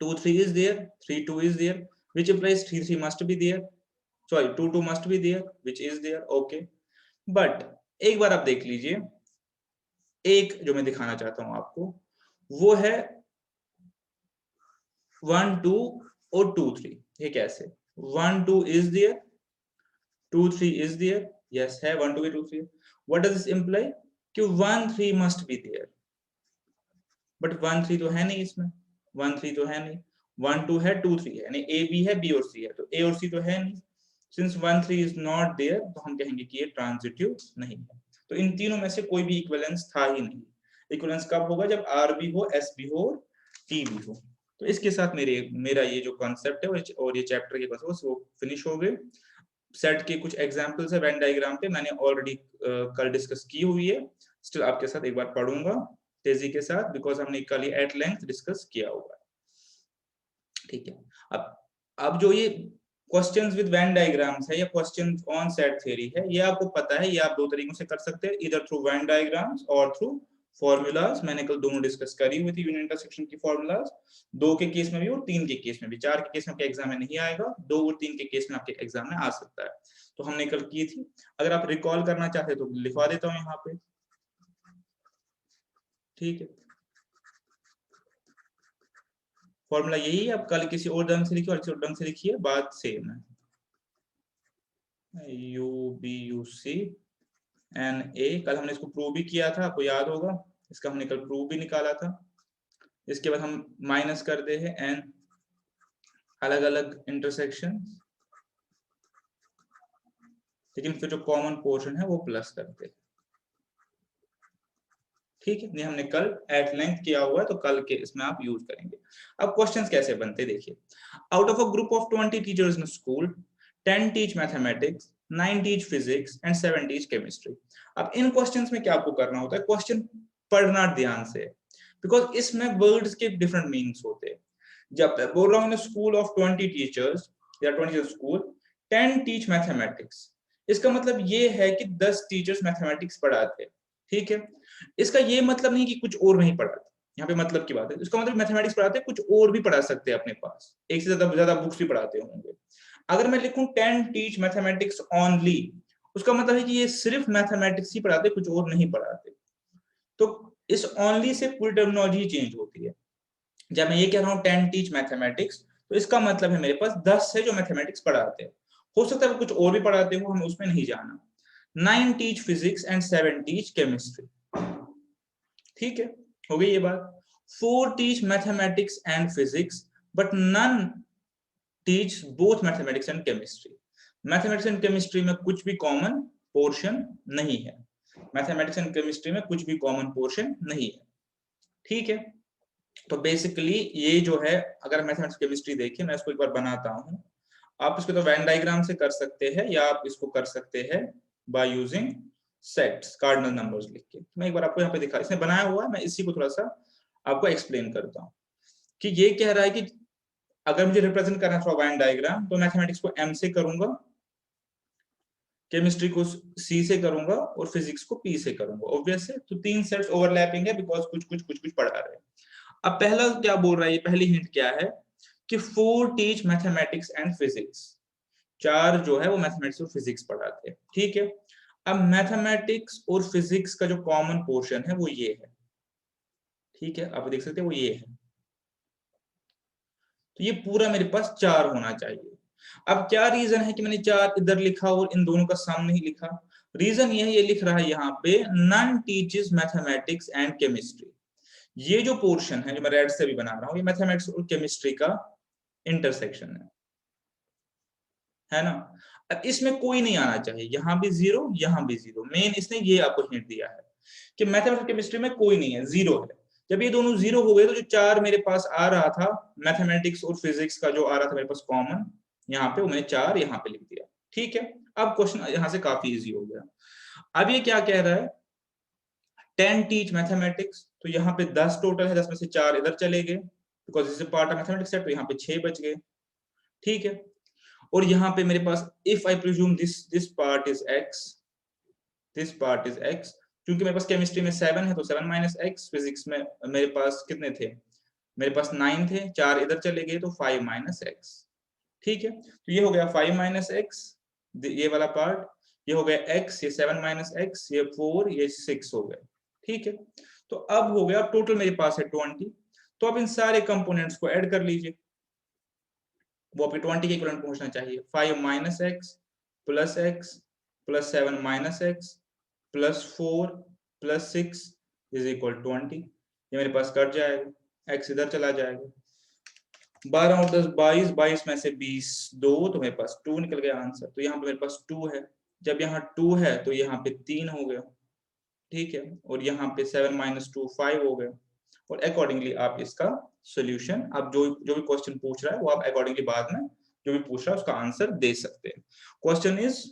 2 3 is there, 3 2 is there which implies 3 3 must be there, sorry 2 2 must be there which is there, okay। But एक बार आप देख लीजिए, एक जो मैं दिखाना चाहता हूं आपको वो है 1 2 और 2 3, ये कैसे, 1 2 is there, 2 3 is there, yes है 1 2 2 3। what does this imply कि 1 3 must be there, बट 1 3 तो है नहीं इसमें, 1 3 तो है नहीं, 1 2 है 2 3 है, यानी ए बी है बी और सी है, तो ए और सी तो है नहीं। सिंस 1 3 इज नॉट देयर तो हम कहेंगे कि ये ट्रांजिटिव नहीं है। तो इन तीनों में से कोई भी इक्विवेलेंस था ही नहीं। इक्विवेलेंस कब होगा, जब आर भी हो, एस भी हो, टी भी हो। तो इसके साथ मेरा ये जो कॉन्सेप्ट है और ये चैप्टर के पास वो फिनिश हो गए। सेट के कुछ एग्जांपल्स है वेन डायग्राम पे, मैंने ऑलरेडी कल डिस्कस की हुई है, स्टिल आपके साथ एक बार पढ़ूंगा तेजी के साथ बिकॉज हमने कल ही एट लेंथ डिस्कस किया हुआ है। ठीक है, अब जो ये क्वेश्चंस विद वेन डायग्राम्स है या क्वेश्चंस ऑन सेट थ्योरी है, ये आपको पता है, ये आप दो तरीकों से कर सकते हैं, इधर थ्रू वेन डायग्राम्स और थ्रू फॉर्मूलाज मैंने कल दोनों डिस्कस करी हुई थी, यूनियन इंटरसेक्शन की फॉर्मूलाज, 2 के केस में भी और 3 के केस में भी। 4 के केस में आपके एग्जाम में नहीं आएगा, 2 और 3 के केस में आपके एग्जाम में आ सकता है। तो हमने कल की थी, अगर आप रिकॉल करना चाहते तो लिखवा देता हूँ यहाँ पे, ठीक है। फॉर्मूला यही है, आप कल किसी और ढंग से लिखिए और किसी और ढंग से लिखिए, बात सेम है। UBUC NA, कल हमने इसको प्रूव भी किया था, आपको याद होगा, इसका हमने कल प्रूव भी निकाला था। इसके बाद हम माइनस करते हैं n अलग अलग इंटरसेक्शन, लेकिन फिर जो कॉमन पोर्शन है वो प्लस करते हैं, ठीक है। ये हमने कल एट लेंथ किया हुआ है, तो कल के इसमें आप यूज करेंगे। अब क्वेश्चंस कैसे बनते देखिए। Out of a group of 20 teachers in school, 10 teach mathematics, 9 teach physics and 7 teach chemistry. अब इन क्वेश्चंस में क्या आपको करना होता है, क्वेश्चन पढ़ना ध्यान से, बिकॉज इसमें वर्ड्स के डिफरेंट मीनिंग्स होते हैं। जब मैं बोल रहा हूँ स्कूल ऑफ 20 टीचर्स या 20 स्कूल, 10 टीच मैथमेटिक्स, इसका मतलब ये है कि 10 टीचर्स मैथमेटिक्स पढ़ाते हैं, ठीक है। इसका ये मतलब नहीं कि कुछ और नहीं पढ़ाते, यहाँ पे मतलब की बात है। इसका मतलब मैथमेटिक्स पढ़ाते हैं, कुछ और भी पढ़ा सकते हैं अपने पास, एक से ज्यादा बुक्स भी पढ़ाते होंगे। अगर मैं लिखूं 10 टीच मैथमेटिक्स ओनली, उसका मतलब है कि ये सिर्फ मैथमेटिक्स ही पढ़ाते, कुछ और नहीं पढ़ाते। तो इस ओनली से पूरी टर्मिनोलॉजी चेंज होती है। जब मैं ये कह रहा हूँ 10 टीच मैथमेटिक्स, तो इसका मतलब है मेरे पास 10 है जो मैथमेटिक्स पढ़ाते हैं, हो सकता है कुछ और भी पढ़ाते हो, हमें उसमें नहीं जाना। 9 teach physics and 7 teach chemistry, ठीक है, हो गई ये बात। 4 teach mathematics and physics but none teach both mathematics and chemistry. Mathematics and chemistry में कुछ भी कॉमन पोर्शन नहीं है, मैथमेटिक्स एंड केमिस्ट्री में कुछ भी कॉमन पोर्शन नहीं है, ठीक है। तो बेसिकली ये जो है, अगर मैथमेटिक्स केमिस्ट्री देखिए, मैं इसको एक बार बनाता हूँ, आप इसको तो वेन डायग्राम से कर सकते हैं या आप इसको कर सकते हैं by using sets, cardinal numbers लिख के। मैं एक बार आपको यहाँ पे दिखा, इसने बनाया हुआ है, मैं इसी को थोड़ा सा आपको एक्सप्लेन करता हूँ कि ये कह रहा है कि अगर मुझे रिप्रेजेंट करना है वेन डायग्राम, तो मैथमेटिक्स को M से करूंगा, केमिस्ट्री को C से करूंगा और फिजिक्स को P से करूंगा, ऑब्वियस है। तो 3 सेट्स ओवरलैपिंग है, बिकॉज कुछ कुछ पढ़ा रहे हैं। अब पहला क्या बोल रहा है, पहली हिंट क्या है कि 4 टीच मैथमेटिक्स एंड फिजिक्स, 4 जो है वो मैथमेटिक्स और फिजिक्स पढ़ाते हैं, ठीक है। अब मैथमेटिक्स और फिजिक्स का जो कॉमन पोर्शन है वो ये है, ठीक है, आप देख सकते हैं वो ये है। तो ये पूरा मेरे पास 4 होना चाहिए। अब क्या रीजन है कि मैंने 4 इधर लिखा और इन दोनों का सम नहीं लिखा? रीजन ये है, ये लिख रहा है यहाँ पे none teaches mathematics and chemistry. ये जो पोर्शन है जो मैं रेड से भी बना रहा हूँ, ये मैथमेटिक्स और केमिस्ट्री का इंटरसेक्शन है ना। अब इसमें कोई नहीं आना चाहिए, यहाँ भी 0, यहाँ भी 0। मेन इसने ये आपको हिंट दिया है कि मैथमेटिक्स केमिस्ट्री में कोई नहीं है, 0 है। जब ये दोनों 0 हो गए, तो जो 4 मेरे पास आ रहा था मैथमेटिक्स और फिजिक्स का, जो आ रहा था मेरे पास कॉमन, यहाँ पे वो मैंने 4 यहाँ पे लिख दिया, ठीक है। अब क्वेश्चन यहाँ से काफी इजी हो गया। अब ये क्या कह रहा है, 10 टीच मैथमेटिक्स, तो यहाँ पे 10 टोटल है, 10 में से 4 इधर चले गए, because this is part of mathematics set, तो यहाँ पे 6 बच गए, ठीक है। और यहाँ पे मेरे पास if I presume this part is x, this part is x, क्योंकि मेरे पास केमिस्ट्री में 7 है तो 7 माइनस x, फिजिक्स में मेरे पास कितने थे, मेरे पास 9 थे, 4 इधर चले गए तो 5 माइनस x, ठीक है। तो ये हो गया 5 माइनस x, ये वाला पार्ट, ये हो गया x, ये 7 माइनस x, ये 4, ये 6 हो गया, ठीक है। तो अब हो गया टोटल मेरे पास है 20। तो अब इन सारे कंपोनेंट्स को ऐड कर लीजिए, वो आपके 20 के इक्विवेलेंट पहुंचना चाहिए। 5 minus x plus 7 minus x plus 4 plus 6 is equal 20। ये मेरे पास कट जाएगा, एक्स इधर चला जाएगा, 12 और 10 22, 22 में से 20 2, तो मेरे पास 2 निकल गया आंसर। तो यहाँ पे मेरे पास 2 है, जब यहाँ 2 है तो यहाँ पे 3 हो गया, ठीक है। और यहाँ पे 7 माइनस 2 5 हो गया। और अकॉर्डिंगली आप इसका सॉल्यूशन, आप जो भी क्वेश्चन पूछ रहा है वो आप अकॉर्डिंगली बाद में जो भी पूछ रहा है उसका आंसर दे सकते हैं। Question is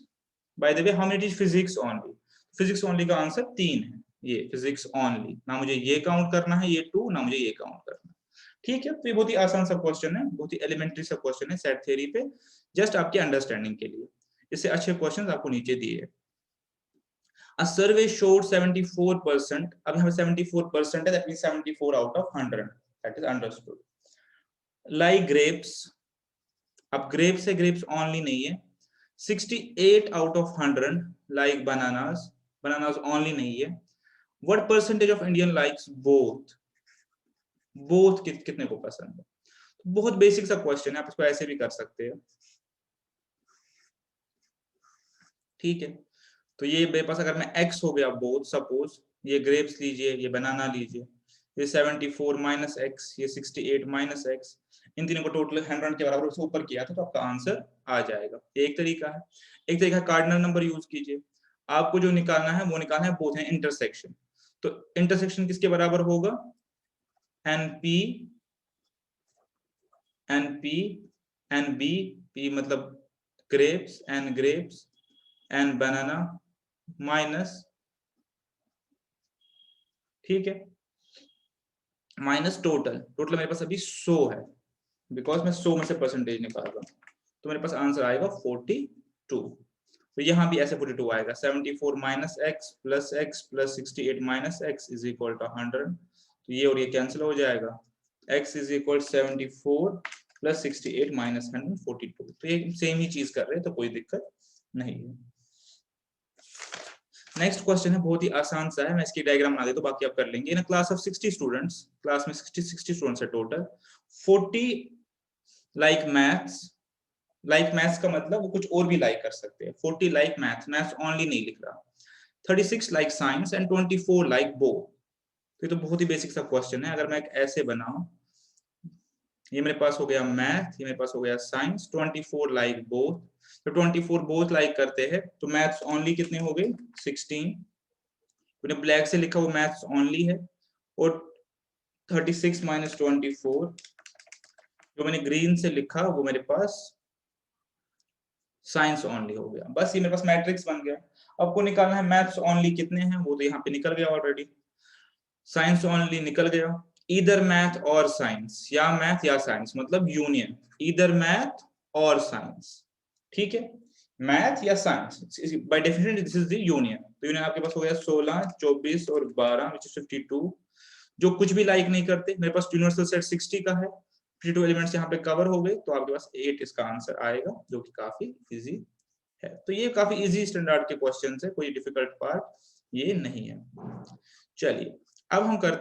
by the way how many is physics only, physics only का आंसर 3 है, ये फिजिक्स ओनली, ना मुझे ये काउंट करना है ये 2, ना मुझे ये काउंट करना है, ठीक है। तो ये बहुत ही आसान सा क्वेश्चन है, बहुत ही एलिमेंट्री सा क्वेश्चन है सेट थ्योरी पे, जस्ट आपके अंडरस्टैंडिंग के लिए। इससे अच्छे क्वेश्चन आपको नीचे दिए। A survey showed 74%. अब यहाँ पे 74% है, that means 74 out of 100. That is understood. Like grapes. अब grapes है, grapes only नहीं है. 68 out of 100 like bananas. Bananas only नहीं है. What percentage of Indian likes both? Both कितने को पसंद है? बहुत बेसिक सा क्वेश्चन है, आप इसको ऐसे भी कर सकते हो. ठीक है, तो ये मेरे पास अगर मैं x हो गया बोथ, सपोज ये ग्रेप्स लीजिए, ये बनाना लीजिए, ये 74 माइनस एक्स, ये 68 माइनस एक्स, इन तीनों को टोटल 100 के बराबर से ऊपर किया था तो आपका आंसर आ जाएगा. ये एक तरीका है. एक तरीका कार्डिनल नंबर यूज कीजिए. आपको जो निकालना है वो निकालना है बोथ है इंटरसेक्शन. तो इंटरसेक्शन किसके बराबर होगा? NP NP NB, P मतलब ग्रेप्स, N ग्रेप्स, N बनाना माइनस, ठीक है, माइनस टोटल. टोटल मेरे पास अभी 100 है, बिकॉज मैं 100 में से परसेंटेज निकाल रहा हूं, तो मेरे पास आंसर आएगा 42. तो यहाँ भी ऐसे 42 आएगा. 74 minus x plus x plus 68 minus x is equal to 100. तो ये और ये कैंसिल हो जाएगा. x is equal 74 plus 68 minus 142. तो ये सेम ही चीज कर रहे हैं, तो कोई दिक्कत नहीं है. नेक्स्ट क्वेश्चन है, बहुत ही आसान सा है, मैं इसकी डायग्राम बना देता हूं, बाकी आप कर लेंगे. In a class of 60 students, class में 60 स्टूडेंट्स है total. 40 like maths. Like maths का मतलब वो कुछ और भी लाइक कर सकते हैं. 40 लाइक मैथ्स, मैथ्स ओनली नहीं लिख रहा. 36 like science and 24 like both. तो ये तो बहुत ही बेसिक सा क्वेश्चन है. अगर मैं एक ऐसे बनाऊं, ये मेरे पास हो गया मैथ, ये मेरे पास हो गया साइंस, 24 लाइक बोथ. तो 24 बोथ लाइक करते हैं, तो मैथ्स ओनली कितने हो गए? 16. मैंने ब्लैक से लिखा वो मैथ्स ओनली है. और 36 माइनस 24 जो मैंने ग्रीन से लिखा वो मेरे पास साइंस ओनली हो गया. बस ये मेरे पास मैट्रिक्स बन गया. आपको निकालना है मैथ्स ओनली कितने हैं, वो तो यहाँ पे निकल गया ऑलरेडी. साइंस ओनली निकल गया. इधर मैथ और साइंस, या मैथ या साइंस मतलब यूनियन, इधर मैथ और साइंस. ठीक है, मैथ या science by definition this is the union. तो यूनियन आपके पास हो गया 16, 24 और 12 व्हिच इज 52. जो कुछ भी लाइक नहीं करते, मेरे पास यूनिवर्सल सेट 60 का है. 52 एलिमेंट्स यहाँ पे कवर हो गए, तो आपके पास 8 इसका आंसर आएगा, जो कि काफी इजी है. तो ये काफी इजी स्टैंडर्ड के क्वेश्चंस है, कोई डिफिकल्ट पार्ट ये नहीं है. चलिए अब हम करते